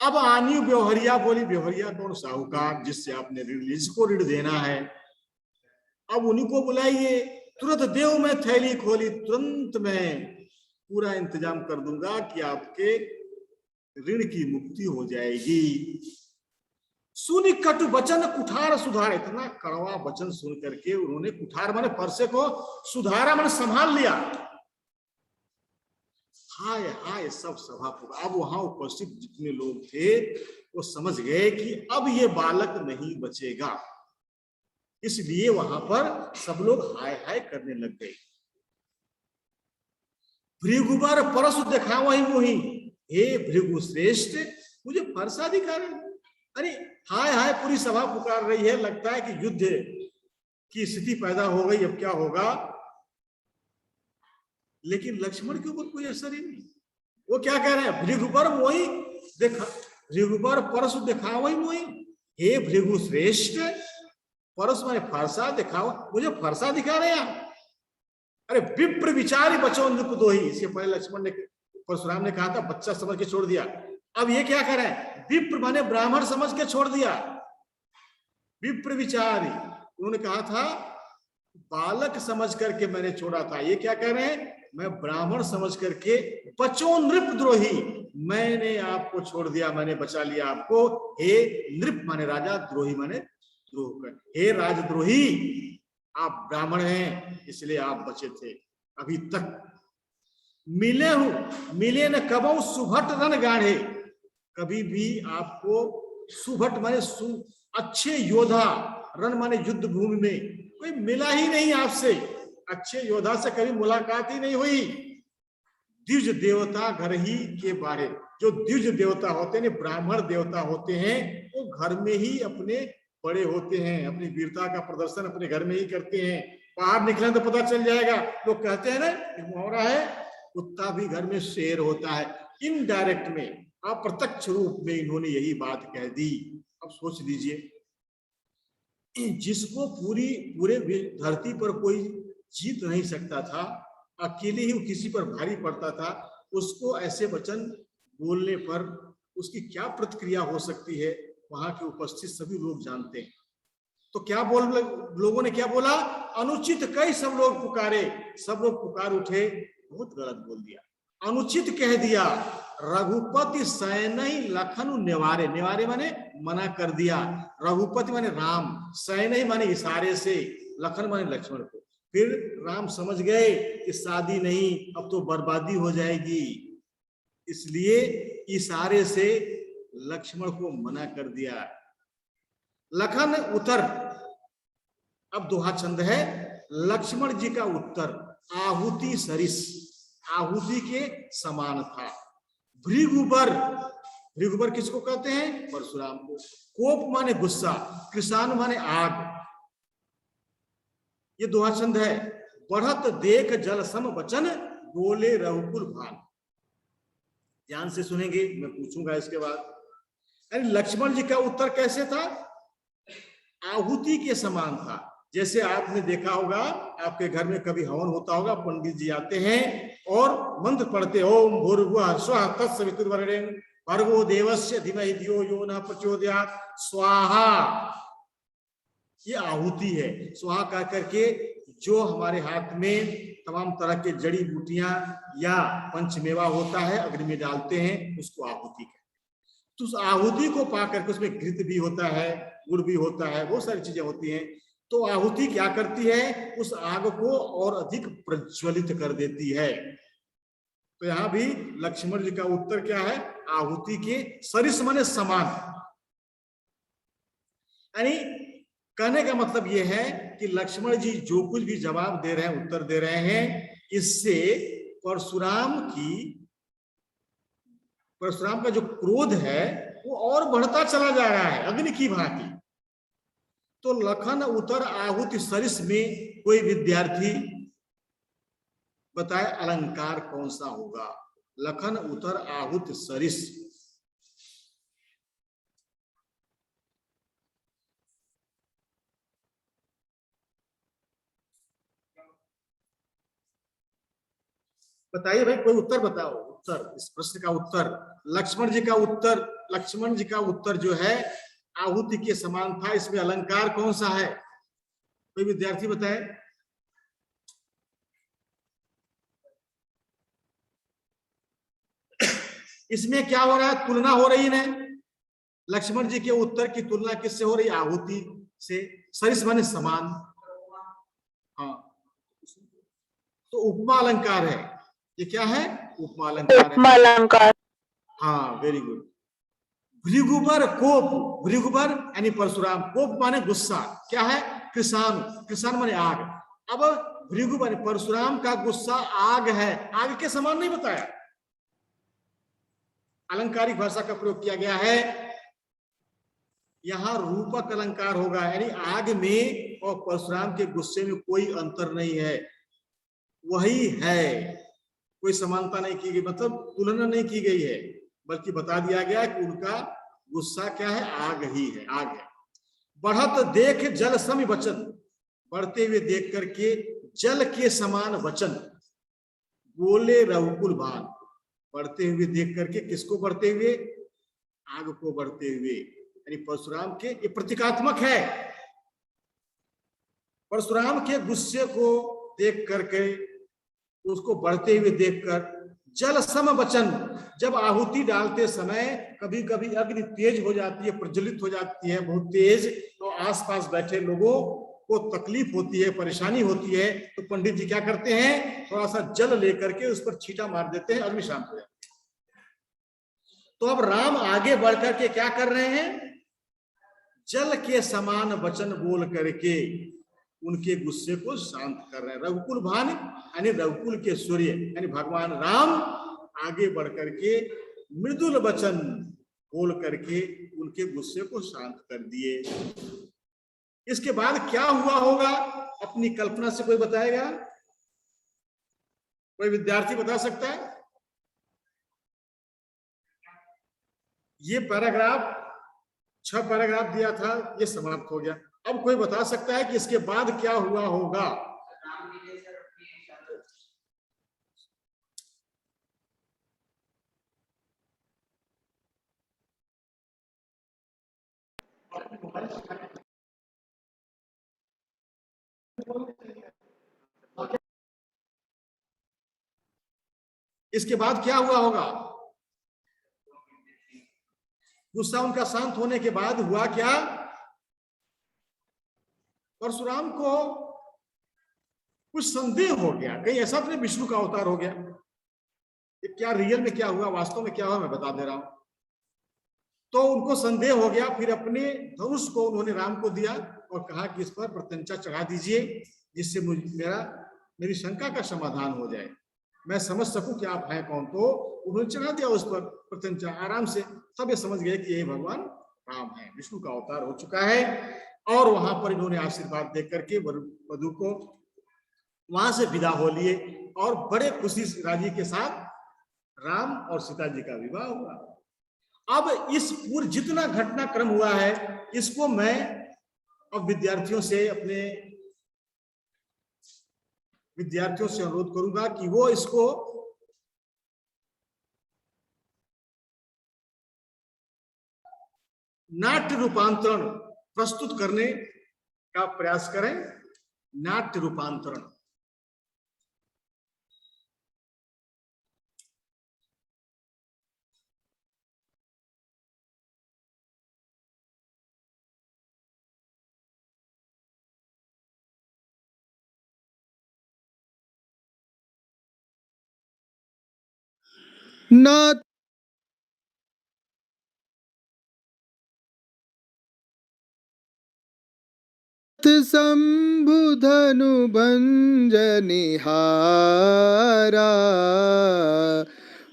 Speaker 1: अब आनी व्यवहारिया बोली, व्यवहारिया कौन? साहूकार, जिससे आपने ऋण लिया, जिसको ऋण देना है। अब उन्हीं को बुलाइए। तुरंत देव में थैली खोली, तुरंत मैं पूरा इंतजाम कर दूंगा कि आपके ऋण की मुक्ति हो जाएगी। सुनी कटु वचन कुठार सुधार, इतना कड़वा वचन सुन करके उन्होंने, कुठार माने परसे को, सुधारा माने संभाल लिया। हाय हाय सब सभा को, अब वहां उपस्थित जितने लोग थे वो समझ गए कि अब ये बालक नहीं बचेगा, इसलिए वहां पर सब लोग हाय हाय करने लग गए। भृगुबर परसु देखा वही मोही, हे भृगु श्रेष्ठ मुझे फरसा दिखा रहे। अरे हाय हाय पूरी सभा पुकार रही है, लगता है कि युद्ध की स्थिति पैदा हो गई, अब क्या होगा। लेकिन लक्ष्मण के ऊपर कोई असर ही नहीं। वो क्या कह रहे हैं? भृगुबर मोही देखा, भृगुबर परसु देखा वही मोही, हे भृगु श्रेष्ठ, परसु माने फरसा दिखाओ, मुझे फरसा दिखा रहे हैं। अरे विप्र विचारी बचो नृप दोही, इसके पहले लक्ष्मण ने, परशुराम ने कहा था बच्चा समझ के छोड़ दिया। अब ये क्या कर रहे हैं? विप्र माने ब्राह्मण समझ के छोड़ दिया। विप्र विचारी, उन्होंने कहा था बालक समझ करके मैंने छोड़ा था, ये क्या कह रहे हैं? मैं ब्राह्मण समझ करके, बचो नृप द्रोही, मैंने आपको छोड़ दिया, मैंने बचा लिया आपको। हे नृप माने राजा, द्रोही माने द्रोह कर, हे राजद्रोही, आप ब्राह्मण हैं इसलिए आप बचे थे अभी तक। मिले हूं मिले न कबहू सुभट रन गाढ़े, कभी भी आपको सुभट माने अच्छे योद्धा, रन माने युद्ध भूमि में कोई मिला ही नहीं आपसे, अच्छे योद्धा से कभी मुलाकात ही नहीं हुई। द्विज देवता घर ही के बारे, जो द्विज देवता होते हैं, ब्राह्मण देवता होते हैं, वो घर में ही अपने बड़े होते हैं, अपनी वीरता का प्रदर्शन अपने घर में ही करते हैं। बाहर निकले तो पता चल जाएगा। लोग कहते हैं ना, मुहावरा है, कुत्ता भी घर में शेर होता है। इनडायरेक्ट में, अप्रत्यक्ष रूप में इन्होंने यही बात कह दी। अब सोच लीजिए, जिसको पूरे धरती पर कोई जीत नहीं सकता था, अकेले ही वो किसी पर भारी पड़ता था, उसको ऐसे वचन बोलने पर उसकी क्या प्रतिक्रिया हो सकती है, वहां के उपस्थित सभी लोग जानते हैं। तो क्या लोगों ने क्या बोला, अनुचित कई सब लोग पुकारे, सब लोग पुकार उठे, बहुत गलत बोल दिया, अनुचित कह दिया। रघुपति सैनई लखन निवारे, निवारे माने मना कर दिया, रघुपति माने राम, सैनई माने इशारे से, लखन माने लक्ष्मण को। फिर राम समझ गए कि शादी नहीं, अब तो बर्बादी हो जाएगी, इसलिए इशारे से लक्ष्मण को मना कर दिया। लखन उतर, अब दोहा छंद है, लक्ष्मण जी का उत्तर आहुति सरिस, आहुति के समान था। भृगुबर, भृगुबर किसको कहते हैं, परशुराम को। कोप माने गुस्सा, कृषाण माने आग, ये दोहा छंद है। बढ़त देख जल सम वचन, बोले रघुकुल भान। ध्यान से सुनेंगे, मैं पूछूंगा इसके बाद। अरे लक्ष्मण जी का उत्तर कैसे था, आहुति के समान था। जैसे आपने देखा होगा, आपके घर में कभी हवन होता होगा, पंडित जी आते हैं और मंत्र पढ़ते, ओम भूर्भुवः स्वः तत्सवितुर्वरेण्यं भर्गो देवस्य धीमहि धियो यो नः प्रचोदयात् स्वाहा। ये आहुति है। स्वाहा कह करके जो हमारे हाथ में तमाम तरह के जड़ी बूटियां या पंचमेवा होता है, अग्नि में डालते हैं, उसको आहुति कहते हैं। तो उस आहुति को पा करके, उसमें घृत भी होता है, गुड़ भी होता है, बहुत सारी चीजें होती हैं। तो आहुति क्या करती है, उस आग को और अधिक प्रज्वलित कर देती है। तो यहां भी लक्ष्मण जी का उत्तर क्या है, आहुति के सरिस माने समान। यानी कहने का मतलब यह है कि लक्ष्मण जी जो कुछ भी जवाब दे रहे हैं, उत्तर दे रहे हैं, इससे परशुराम का जो क्रोध है वो और बढ़ता चला जा रहा है, अग्नि की भांति। तो लखन उतर आहुति सरिस में कोई विद्यार्थी बताए अलंकार कौन सा होगा। लखन उतर आहुति सरिस, बताइए भाई, कोई उत्तर बताओ, उत्तर इस प्रश्न का उत्तर। लक्ष्मण जी का उत्तर जो है आहुति के समान था, इसमें अलंकार कौन सा है, कोई विद्यार्थी बताए। इसमें क्या हो रहा है, तुलना हो रही है। लक्ष्मण जी के उत्तर की तुलना किससे हो रही, आहुति से। सरिस माने समान, हाँ, तो उपमा अलंकार है। ये क्या है, उपमा अलंकार है। हाँ, वेरी गुड। भृगुबर कोप, भृगुबर यानी परशुराम, कोप माने गुस्सा, क्या है, कृषाण, कृषाण माने आग। अब भृगुबर परशुराम का गुस्सा आग है, आग के समान नहीं बताया, अलंकारिक भाषा का प्रयोग किया गया है। यहां रूपक अलंकार होगा, यानी आग में और परशुराम के गुस्से में कोई अंतर नहीं है, वही है, कोई समानता नहीं की गई, मतलब तुलना नहीं की गई है, बल्कि बता दिया गया कि उनका गुस्सा क्या है, आग ही है, आग है। बढ़त देख जल सम वचन, बढ़ते हुए देख करके जल के समान वचन, बोले रघुकुल भान। बढ़ते हुए देख करके, किसको बढ़ते हुए, आग को बढ़ते हुए, यानी परशुराम के, ये प्रतीकात्मक है। परशुराम के गुस्से को देख करके, उसको बढ़ते हुए देखकर, जल सम वचन, जब आहुति डालते समय कभी कभी अग्नि तेज हो जाती है, प्रज्वलित हो जाती है बहुत तेज, तो आसपास बैठे लोगों को तकलीफ होती है, परेशानी होती है, तो पंडित जी क्या करते हैं, थोड़ा सा जल लेकर के उस पर छींटा मार देते हैं, अग्नि शांत हो जाती है। तो अब राम आगे बढ़कर के क्या कर रहे हैं, जल के समान वचन बोल करके उनके गुस्से को शांत कर रहे हैं। रघुकुल भान यानी रघुकुल के सूर्य यानी भगवान राम आगे बढ़ करके मृदुल वचन बोल करके उनके गुस्से को शांत कर दिए। इसके बाद क्या हुआ होगा, अपनी कल्पना से कोई बताएगा, कोई विद्यार्थी बता सकता है? ये पैराग्राफ 6 पैराग्राफ दिया था, ये समाप्त हो गया। अब कोई बता सकता है कि इसके बाद क्या हुआ होगा? इसके बाद क्या हुआ होगा? गुस्सा उनका शांत होने के बाद हुआ क्या, परशुराम को कुछ संदेह हो गया, कहीं ऐसा तो नहीं विष्णु का अवतार हो गया। ये क्या रियल में क्या हुआ, वास्तव में क्या हुआ, मैं बता दे रहा हूं। तो उनको संदेह हो गया, फिर अपने धनुष को उन्होंने राम को दिया और कहा कि इस पर प्रत्यंचा चढ़ा दीजिए, जिससे मेरी शंका का समाधान हो जाए, मैं समझ सकूं कि आप हैं कौन। तो उन्होंने चढ़ा दिया उस पर प्रत्यंचा आराम से। सब ये समझ गए कि यही भगवान राम है, विष्णु का अवतार हो चुका है। और वहां पर इन्होंने आशीर्वाद दे करके वधु को वहां से विदा हो लिए और बड़े खुशी राजी के साथ राम और सीता जी का विवाह हुआ। अब इस पूरे जितना घटनाक्रम हुआ है, इसको मैं अब विद्यार्थियों से अनुरोध करूंगा कि वो इसको नाट्य रूपांतरण प्रस्तुत करने का प्रयास करें। नाट्य रूपांतरण,
Speaker 3: नाथ शंभुधनु भंजनिहारा,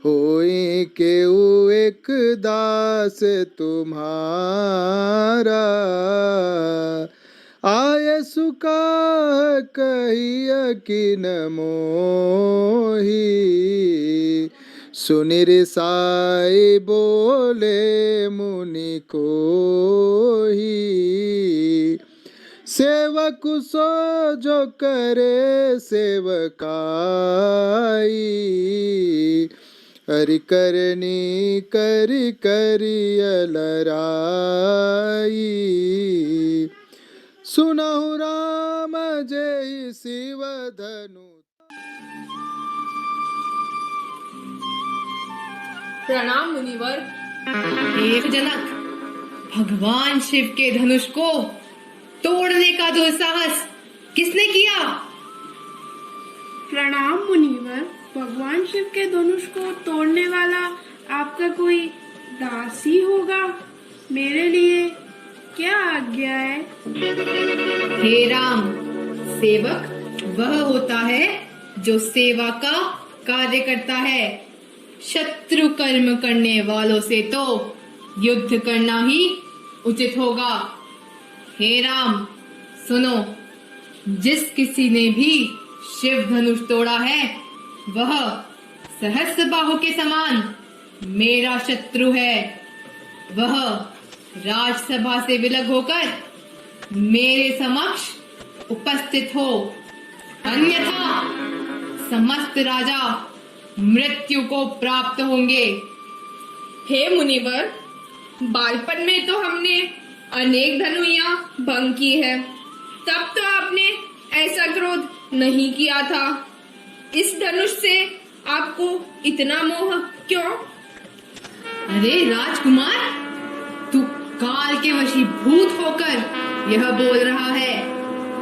Speaker 3: होए केउ एक दास तुम्हारा, आय सुका कहिय किन मोही, सुनि रिसाई बोले मुनि कोही, सेवक सो जो करे सेवकाई, हरि करनी करि करिय लराई, सुनहु राम जय शिव धनु।
Speaker 6: प्रणाम मुनिवर। हे जनक, भगवान शिव के धनुष को तोड़ने का दुस्साहस किसने किया?
Speaker 5: प्रणाम मुनिवर, भगवान शिव के धनुष को तोड़ने वाला आपका कोई दास ही होगा। मेरे लिए क्या आज्ञा है?
Speaker 6: हे राम, सेवक वह होता है जो सेवा का कार्य करता है। शत्रु कर्म करने वालों से तो युद्ध करना ही उचित होगा। हे राम सुनो, जिस किसी ने भी शिव धनुष तोड़ा है वह सहस्त्रबाहु के समान मेरा शत्रु है। वह राजसभा से विलग होकर मेरे समक्ष उपस्थित हो, अन्यथा समस्त राजा मृत्यु को प्राप्त होंगे।
Speaker 5: हे मुनिवर, बालपन में तो हमने अनेक धनुइयां भंग की है, तब तो आपने ऐसा क्रोध नहीं किया था। इस धनुष से आपको इतना मोह क्यों?
Speaker 6: अरे राजकुमार, तू काल के वशीभूत होकर यह बोल रहा है।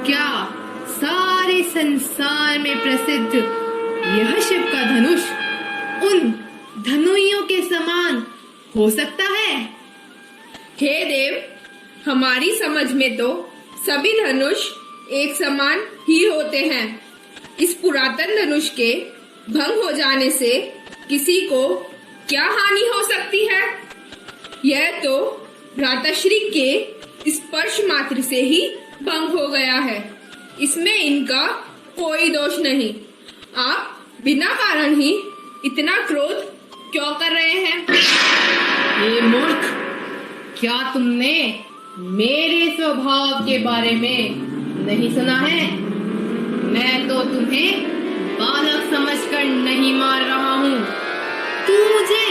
Speaker 6: क्या सारे संसार में प्रसिद्ध यह शिव का धनुष उन धनुइयों के समान हो सकता है?
Speaker 5: हे देव, हमारी समझ में तो सभी धनुष एक समान ही होते हैं। इस पुरातन धनुष के भंग हो जाने से किसी को क्या हानि हो सकती है? यह तो भ्राताश्री के स्पर्श मात्र से ही भंग हो गया है। इसमें इनका कोई दोष नहीं। आप बिना कारण ही इतना क्रोध क्यों कर रहे हैं?
Speaker 6: ये मूर्ख, क्या तुमने मेरे स्वभाव के बारे में नहीं सुना है? मैं तो तुम्हें बालक समझकर नहीं मार रहा हूँ। तू मुझे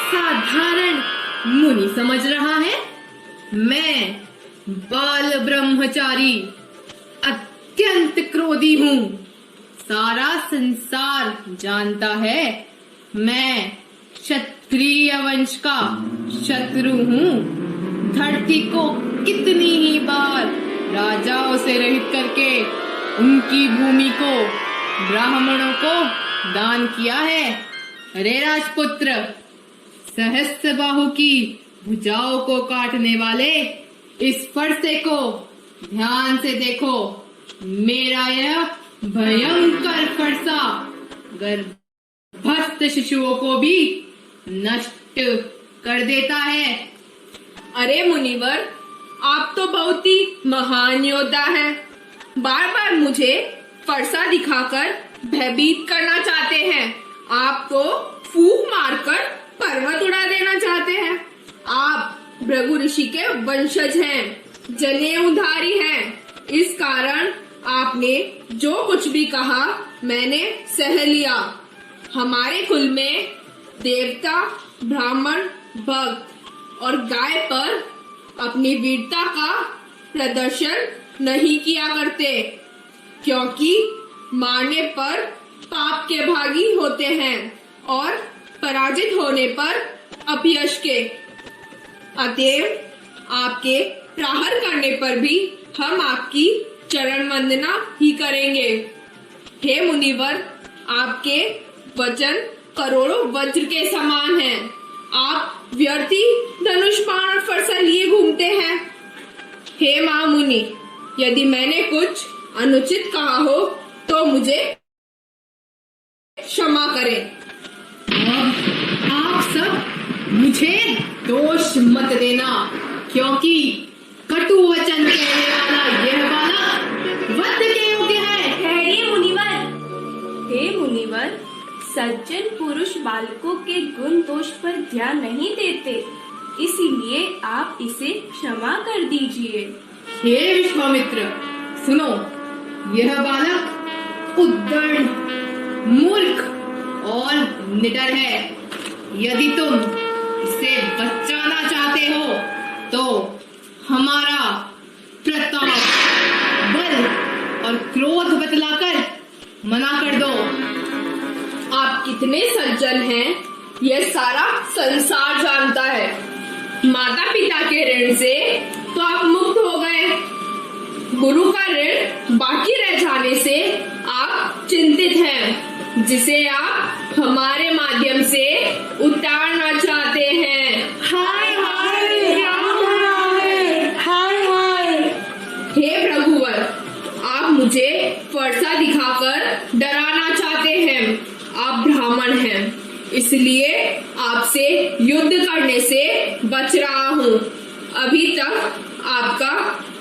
Speaker 6: साधारण मुनि समझ रहा है? मैं बाल ब्रह्मचारी अत्यंत क्रोधी हूँ। सारा संसार जानता है मैं क्षत्रिय वंश का शत्रु हूँ। धरती को कितनी ही बार राजाओं से रहित करके उनकी भूमि को ब्राह्मणों को दान किया है। अरे राजपुत्र, सहस्त्र बाहु की भुजाओं को काटने वाले इस फरसे को ध्यान से देखो। मेरा यह भयंकर फरसा गर्भस्थ शिशुओं को भी नष्ट कर देता है।
Speaker 5: अरे मुनिवर, आप तो बहुत ही महान योद्धा हैं। बार बार मुझे फरसा दिखाकर भयभीत करना चाहते हैं। आप तो फूंक मारकर पर्वत उड़ा देना चाहते हैं। आप भृगु ऋषि के वंशज हैं, जनेऊधारी हैं। इस कारण आपने जो कुछ भी कहा मैंने सह लिया। हमारे कुल में देवता, ब्राह्मण, भक्त और गाय पर अपनी वीरता का प्रदर्शन नहीं किया करते, क्योंकि मारने पर पाप के भागी होते हैं और पराजित होने पर अपयश के। अतएव आपके प्रहार करने पर भी हम आपकी चरण वंदना ही करेंगे। हे मुनिवर, आपके वचन करोड़ों वज्र के समान हैं। आप व्यर्थी धनुष बाण और फरसा लिए घूमते हैं। हे महामुनि, यदि मैंने कुछ अनुचित कहा हो तो मुझे क्षमा करें।
Speaker 6: अब आप सब मुझे दोष मत देना, क्योंकि कटु वचन कहने वाला यह बालक वध के योग्य है।
Speaker 7: हे मुनिवर, सज्जन पुरुष बालकों के गुण दोष पर ध्यान नहीं देते, इसीलिए आप इसे क्षमा कर दीजिए।
Speaker 6: हे विश्वामित्र, सुनो, यह बालक उद्दंड, मूर्ख और निडर है। यदि तुम इसे बचाना चाहते हो तो हमारा प्रताप, बल और क्रोध बतलाकर मना कर दो।
Speaker 5: आप कितने सज्जन हैं, यह सारा संसार जानता है। माता पिता के ऋण से तो आप मुक्त हो गए, गुरु का ऋण बाकी रह जाने से आप चिंतित हैं, जिसे आप हमारे माध्यम से उतारना चाहते हैं। हाय हाय, हाय हाय। हे भृगुवर, आप मुझे फरसा दिखाकर डराना चाहते हैं। आप ब्राह्मण हैं, इसलिए आपसे युद्ध करने से बच रहा हूँ। अभी तक आपका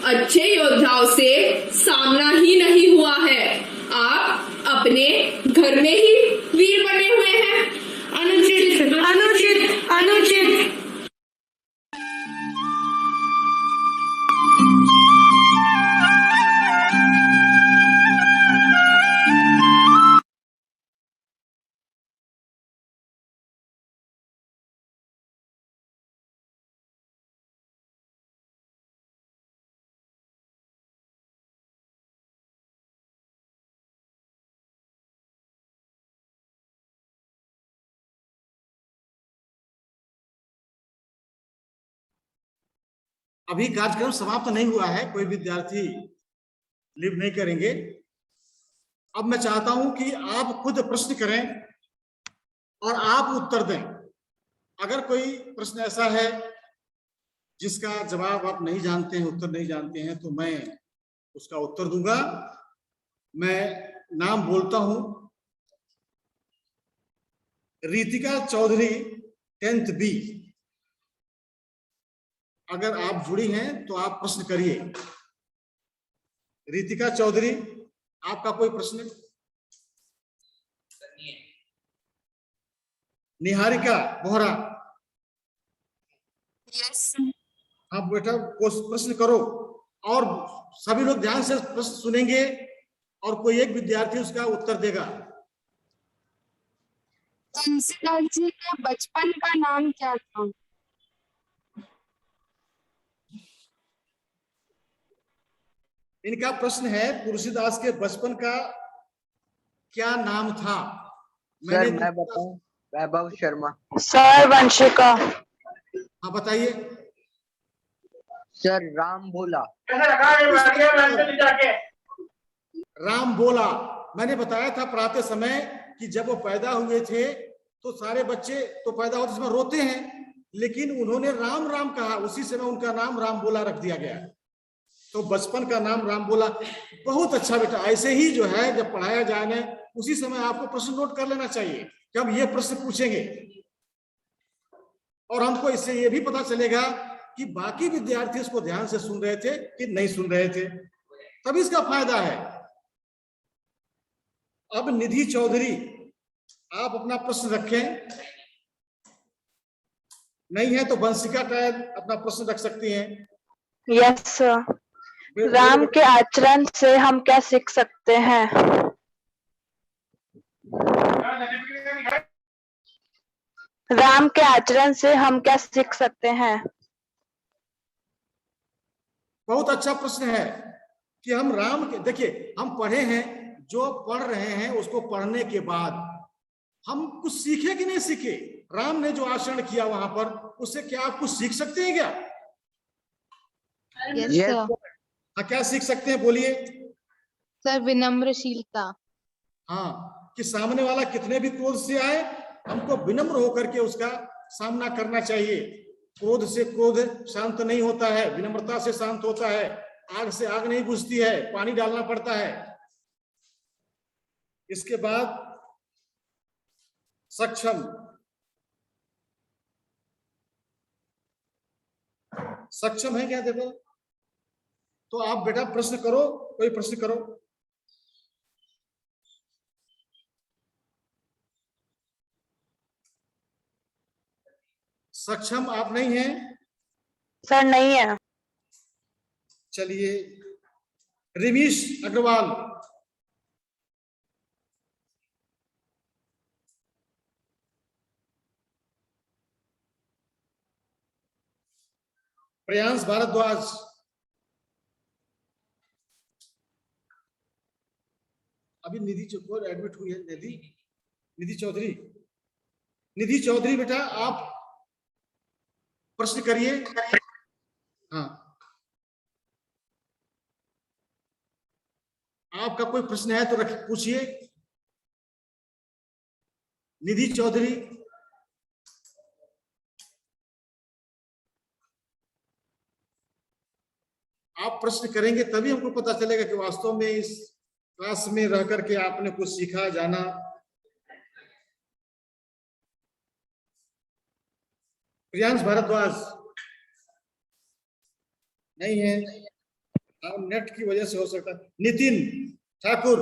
Speaker 5: अच्छे योद्धाओं से सामना ही नहीं हुआ है। आप अपने घर में ही वीर बने हुए हैं। अनुचित, अनुचित, अनुचित।
Speaker 1: अभी कार्यक्रम समाप्त नहीं हुआ है। कोई विद्यार्थी लीव नहीं करेंगे। अब मैं चाहता हूं कि आप खुद प्रश्न करें और आप उत्तर दें। अगर कोई प्रश्न ऐसा है जिसका जवाब आप नहीं जानते हैं, उत्तर नहीं जानते हैं, तो मैं उसका उत्तर दूंगा। मैं नाम बोलता हूं, रितिका चौधरी 10th B। अगर आप जुड़ी हैं तो आप प्रश्न करिए। रितिका चौधरी, आपका कोई प्रश्न? निहारिका बोहरा।
Speaker 8: यस
Speaker 1: आप बेटा प्रश्न करो और सभी लोग ध्यान से प्रश्न सुनेंगे और कोई एक विद्यार्थी उसका उत्तर देगा।
Speaker 8: तुलसीदास जी के बचपन का नाम क्या था?
Speaker 1: इनका प्रश्न है तुलसीदास के बचपन का क्या नाम था?
Speaker 4: सर मैं बताऊं, वैभव शर्मा।
Speaker 8: सर वंशिका।
Speaker 1: हाँ बताइए।
Speaker 4: सर राम भोला।
Speaker 1: राम बोला। मैंने बताया था पढ़ाते समय कि जब वो पैदा हुए थे तो सारे बच्चे तो पैदा होते समय रोते हैं, लेकिन उन्होंने राम राम कहा, उसी समय उनका नाम राम बोला रख दिया गया। तो बचपन का नाम राम बोला। बहुत अच्छा बेटा, ऐसे ही जो है जब पढ़ाया जाए ना, उसी समय आपको प्रश्न नोट कर लेना चाहिए कि हम ये प्रश्न पूछेंगे, और हमको इससे ये भी पता चलेगा कि बाकी विद्यार्थी इसको ध्यान से सुन रहे थे कि नहीं सुन रहे थे, तभी इसका फायदा है। अब निधि चौधरी, आप अपना प्रश्न रखें। नहीं है तो वंशिका शायद अपना प्रश्न रख सकती हैं।
Speaker 8: Yes sir. राम के आचरण से हम क्या सीख सकते हैं? राम के आचरण से हम क्या सीख सकते हैं?
Speaker 1: बहुत अच्छा प्रश्न है कि हम राम के, देखिए हम पढ़े हैं, जो पढ़ रहे हैं उसको पढ़ने के बाद हम कुछ सीखे कि नहीं सीखे? राम ने जो आचरण किया वहां पर, उससे क्या आप कुछ सीख सकते हैं क्या?
Speaker 8: Yes sir.
Speaker 1: हाँ, क्या सीख सकते हैं बोलिए।
Speaker 8: सर विनम्रशीलता।
Speaker 1: हाँ, कि सामने वाला कितने भी क्रोध से आए, हमको विनम्र होकर के उसका सामना करना चाहिए। क्रोध से क्रोध शांत नहीं होता है, विनम्रता से शांत होता है। आग से आग नहीं बुझती है, पानी डालना पड़ता है। इसके बाद सक्षम, सक्षम है क्या? देखो तो आप बेटा प्रश्न करो, कोई प्रश्न करो। सक्षम आप नहीं हैं?
Speaker 8: सर नहीं है।
Speaker 1: चलिए, रिमीश अग्रवाल। प्रियांश भारद्वाज। अभी निधि चौधरी एडमिट हुई है। निधि चौधरी, निधि चौधरी बेटा आप प्रश्न करिए। हाँ, आपका कोई प्रश्न है तो पूछिए। निधि चौधरी, आप प्रश्न करेंगे तभी हमको पता चलेगा कि वास्तव में इस क्लास में रह करके आपने कुछ सीखा, जाना। प्रियांश भारद्वाज नहीं है, नेट की वजह से हो सकता है। नितिन ठाकुर,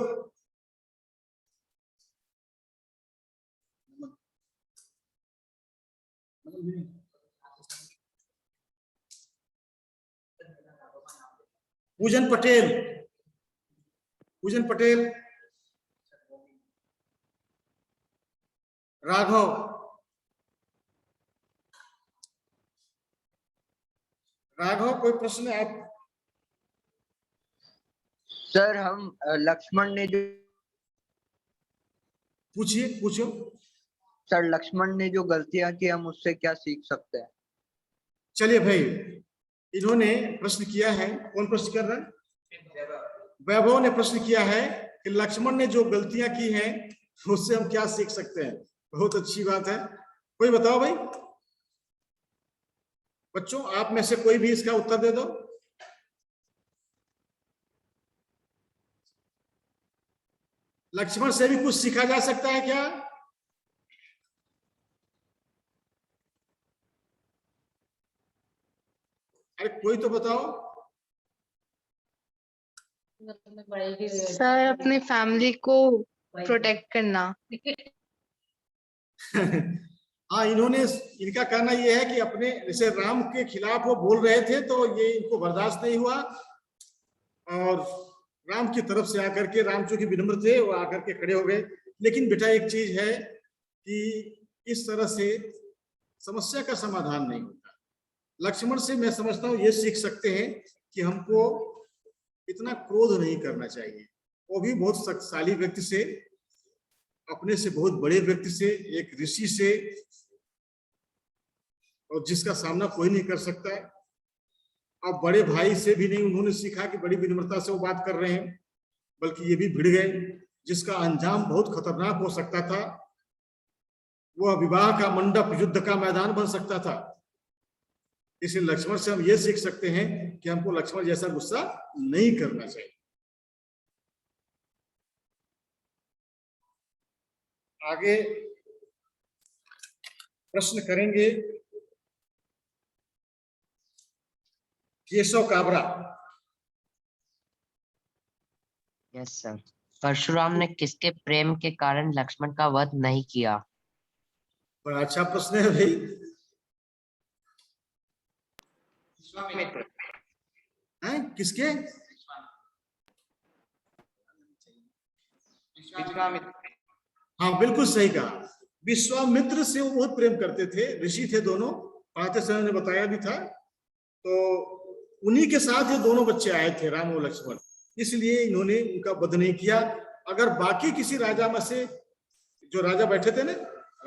Speaker 1: पूजन पटेल, पूजन पटेल, राघव, राघव कोई प्रश्न है आप?
Speaker 4: सर हम लक्ष्मण ने जो,
Speaker 1: पूछिए, पूछो।
Speaker 4: सर लक्ष्मण ने जो गलतियां की, हम उससे क्या सीख सकते हैं? चलिए
Speaker 1: भाई, इन्होंने प्रश्न किया है। कौन प्रश्न कर रहा है? वैभव ने प्रश्न किया है कि लक्ष्मण ने जो गलतियां की हैं उससे हम क्या सीख सकते हैं। बहुत अच्छी बात है, कोई बताओ भाई बच्चों, आप में से कोई भी इसका उत्तर दे दो। लक्ष्मण से भी कुछ सीखा जा सकता है क्या? अरे कोई तो बताओ।
Speaker 8: सर अपनी फैमिली को प्रोटेक्ट करना।
Speaker 1: हाँ, इनका कहना यह है कि अपने जैसे राम के खिलाफ वो बोल रहे थे तो ये इनको बर्दाश्त नहीं हुआ और राम की तरफ से आकर के, राम चूंकि विनम्र थे, वो आकर के खड़े हो गए। लेकिन बेटा एक चीज है कि इस तरह से समस्या का समाधान नहीं होता। लक्ष्मण से मैं समझता हूँ ये सीख सकते हैं कि हमको इतना क्रोध नहीं करना चाहिए। वो भी बहुत शक्तिशाली व्यक्ति से, अपने से बहुत बड़े व्यक्ति से, एक ऋषि से, और जिसका सामना कोई नहीं कर सकता। अब बड़े भाई से भी नहीं उन्होंने सीखा कि बड़ी विनम्रता से वो बात कर रहे हैं, बल्कि ये भी भिड़ गए, जिसका अंजाम बहुत खतरनाक हो सकता था। वो विवाह का मंडप युद्ध का मैदान बन सकता था। इसलिए लक्ष्मण से हम ये सीख सकते हैं कि हमको लक्ष्मण जैसा गुस्सा नहीं करना चाहिए। आगे प्रश्न करेंगे केशव काबरा।
Speaker 2: Yes sir. परशुराम ने किसके प्रेम के कारण लक्ष्मण का वध नहीं किया?
Speaker 1: बड़ा अच्छा प्रश्न है भाई। हैं? किसके? हाँ बिल्कुल सही कहा, विश्वामित्र से वो बहुत प्रेम करते थे, ऋषि थे दोनों, पढ़ाते समय ने बताया भी था। तो उन्हीं के साथ ये दोनों बच्चे आए थे, राम और लक्ष्मण, इसलिए इन्होंने उनका वध नहीं किया। अगर बाकी किसी राजा में से, जो राजा बैठे थे ना,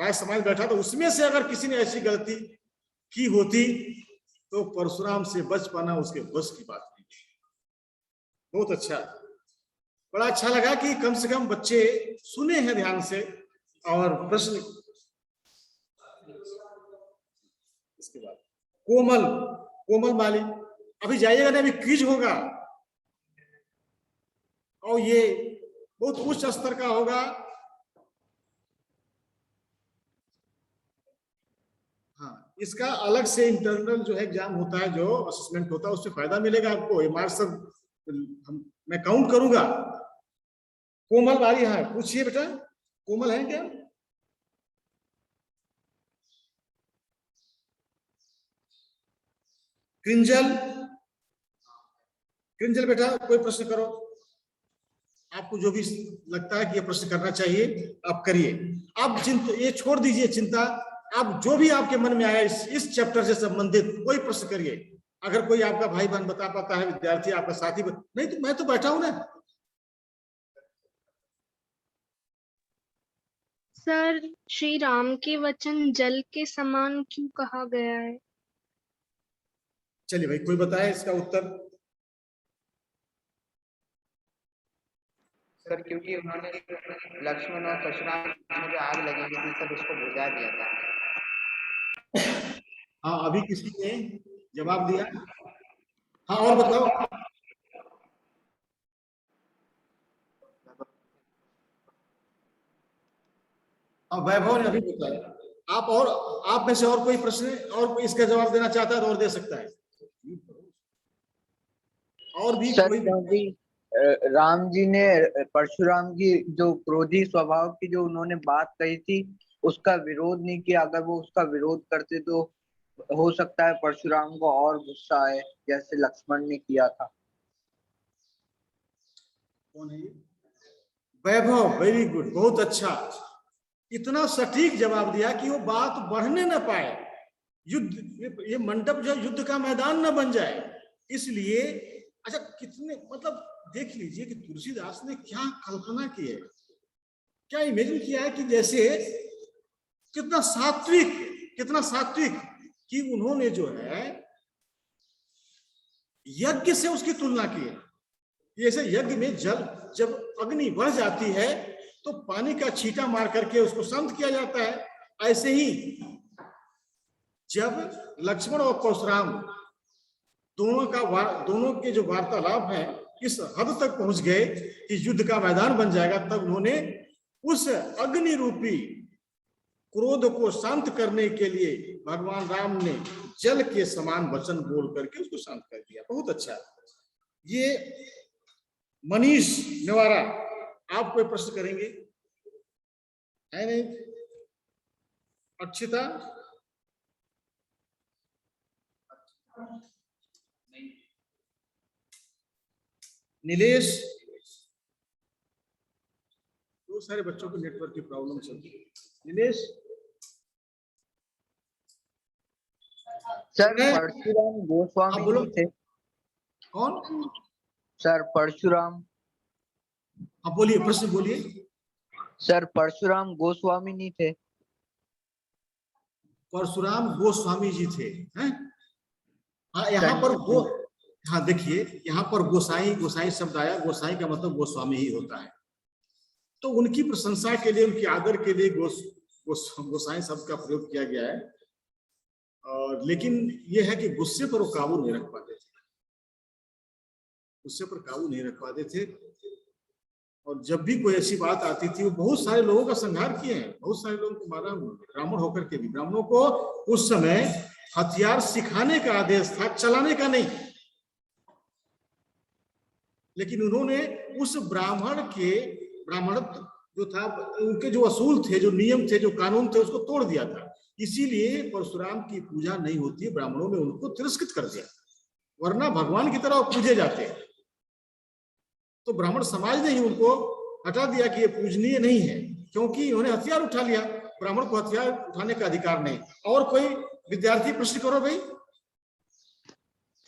Speaker 1: राज समाज बैठा था, उसमें से अगर किसी ने ऐसी गलती की होती तो परशुराम से बच पाना उसके बस की बात नहीं। बहुत अच्छा, बड़ा अच्छा लगा कि कम से कम बच्चे सुने हैं ध्यान से। और प्रश्न इसके बाद कोमल माली, अभी जाइएगा ना, अभी क्विज होगा और ये बहुत उच्च स्तर का होगा। हाँ, इसका अलग से इंटरनल जो है एग्जाम होता है, जो असेसमेंट होता है, उससे फायदा मिलेगा आपको। ये मार्क्स सब मैं काउंट करूंगा। कोमल वाली है, पूछिए बेटा, कोमल है क्या? क्रिंजल बेटा कोई प्रश्न करो, आपको जो भी लगता है कि ये प्रश्न करना चाहिए आप करिए। आप ये छोड़ दीजिए चिंता, आप जो भी आपके मन में आया इस चैप्टर से संबंधित कोई प्रश्न करिए। अगर कोई आपका भाई बहन बता पाता है, विद्यार्थी आपका साथी नहीं तो मैं तो बैठा हूं ना।
Speaker 8: सर श्री राम के वचन जल के समान क्यों कहा गया है?
Speaker 1: चलिए भाई कोई बताए इसका उत्तर।
Speaker 4: सर क्योंकि उन्होंने लक्ष्मण और परशुराम में जो आग लगेगी थी सब उसको बुझा दिया था।
Speaker 1: हाँ अभी किसी ने जवाब दिया? हाँ और बताओ। वैभव ने अभी बताया। आप में से और कोई प्रश्न और कोई इसका जवाब देना चाहता है तो और दे सकता है। और भी
Speaker 4: सर
Speaker 1: कोई?
Speaker 4: राम जी ने परशुराम की जो क्रोधी स्वभाव की जो उन्होंने बात कही थी उसका विरोध नहीं किया। अगर वो उसका विरोध करते तो हो सकता है परशुराम को और गुस्सा आए, जैसे लक्ष्मण ने किया था।
Speaker 1: कौन है? वैभव, वेरी गुड, बहुत अच्छा। इतना सटीक जवाब दिया कि वो बात बढ़ने न पाए, युद्ध, ये मंडप जो युद्ध का मैदान न बन जाए, इसलिए। अच्छा, कितने मतलब देख लीजिए कि तुलसीदास ने क्या कल्पना की है, क्या इमेजिन किया है कि जैसे कितना सात्विक कि उन्होंने जो है यज्ञ से उसकी तुलना की है। जैसे यज्ञ में जल जब अग्नि बढ़ जाती है तो पानी का छींटा मार करके उसको शांत किया जाता है, ऐसे ही जब लक्ष्मण और परशुराम दोनों के जो वार्तालाप है इस हद तक पहुंच गए कि युद्ध का मैदान बन जाएगा, तब उन्होंने उस अग्नि रूपी क्रोध को शांत करने के लिए भगवान राम ने जल के समान वचन बोल करके उसको शांत कर दिया। बहुत अच्छा। ये मनीष नेवारा, आप कोई प्रश्न करेंगे? है नहीं? अक्षिता? नीलेश? बहुत सारे बच्चों को नेटवर्क की प्रॉब्लम चल रही है। नीलेश?
Speaker 4: सर परशुराम गोस्वामी जी थे।
Speaker 1: कौन?
Speaker 4: सर परशुराम।
Speaker 1: हाँ बोलिए, प्रश्न बोलिए।
Speaker 4: सर परशुराम गोस्वामी नहीं थे?
Speaker 1: परशुराम गोस्वामी जी थे, हैं? हाँ, यहाँ पर वो, हाँ देखिए यहाँ पर गोसाई शब्द आया। गोसाई का मतलब गोस्वामी ही होता है, तो उनकी प्रशंसा के लिए, उनके आदर के लिए गोसाई शब्द का प्रयोग किया गया है। और लेकिन ये है कि गुस्से पर वो काबू नहीं रख पाते थे, गुस्से पर काबू नहीं रख पाते थे। और जब भी कोई ऐसी बात आती थी, वो बहुत सारे लोगों का संहार किए हैं, बहुत सारे लोगों को मारा, ब्राह्मण होकर के भी। ब्राह्मणों को उस समय हथियार सिखाने का आदेश था, चलाने का नहीं। लेकिन उन्होंने उस ब्राह्मण जो था, उनके जो असूल थे, जो नियम थे, जो कानून थे, उसको तोड़ दिया था। इसीलिए परशुराम की पूजा नहीं होती, ब्राह्मणों ने उनको तिरस्कृत कर दिया, वरना भगवान की तरह पूजे जाते हैं। तो ब्राह्मण समाज ने ही उनको हटा दिया कि ये पूजनीय नहीं है, क्योंकि उन्होंने हथियार उठा लिया। ब्राह्मण को हथियार उठाने का अधिकार नहीं। और कोई विद्यार्थी प्रश्न करो भाई।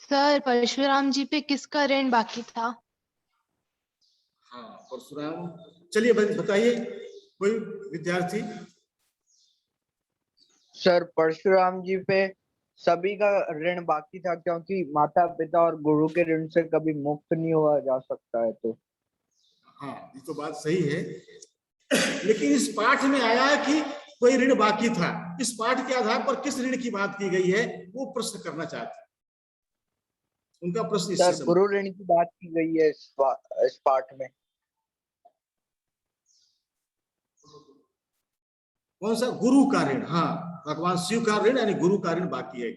Speaker 9: सर परशुराम जी पे किसका ऋण बाकी था?
Speaker 1: हाँ परशुराम, चलिए बताइए कोई विद्यार्थी।
Speaker 4: सर परशुराम जी पे सभी का ऋण बाकी था, क्योंकि माता पिता और गुरु के ऋण से कभी मुक्त नहीं हुआ जा सकता है। तो
Speaker 1: हाँ ये तो बात सही है, लेकिन इस पाठ में आया है कि कोई ऋण बाकी था। इस पाठ के आधार पर किस ऋण की बात की गई है, वो प्रश्न करना चाहते हैं। उनका प्रश्न
Speaker 4: सर गुरु ऋण की बात की गई है इस पाठ में।
Speaker 1: कौन सा? गुरु का ऋण। हाँ, भगवान शिव का ऋण यानी गुरु का ऋण बाकी है।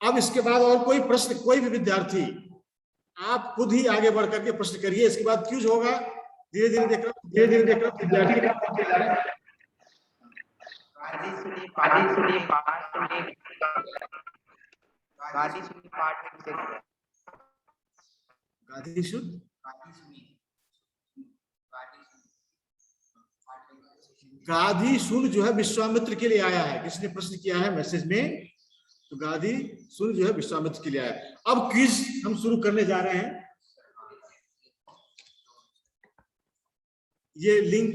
Speaker 1: अब इसके बाद और कोई प्रश्न, कोई भी विद्यार्थी, आप खुद ही आगे बढ़ करके प्रश्न करिए। इसके बाद क्यूज होगा, धीरे धीरे देख रहा विद्यार्थी। गाधी शुद्ध गाधी सुन जो है विश्वामित्र के लिए आया है। किसने प्रश्न किया है मैसेज में? तो गाधी सुन जो है विश्वामित्र के लिए आया है। अब क्विज हम शुरू करने जा रहे हैं। ये लिंक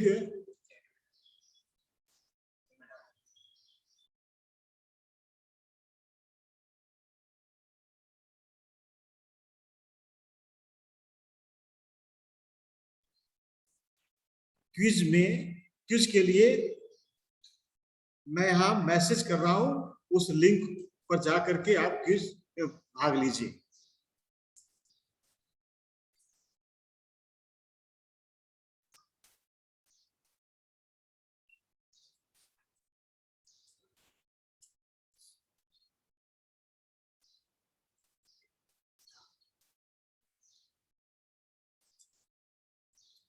Speaker 1: क्विज के लिए मैं यहां मैसेज कर रहा हूं, उस लिंक पर जाकर के आप क्विज भाग लीजिए।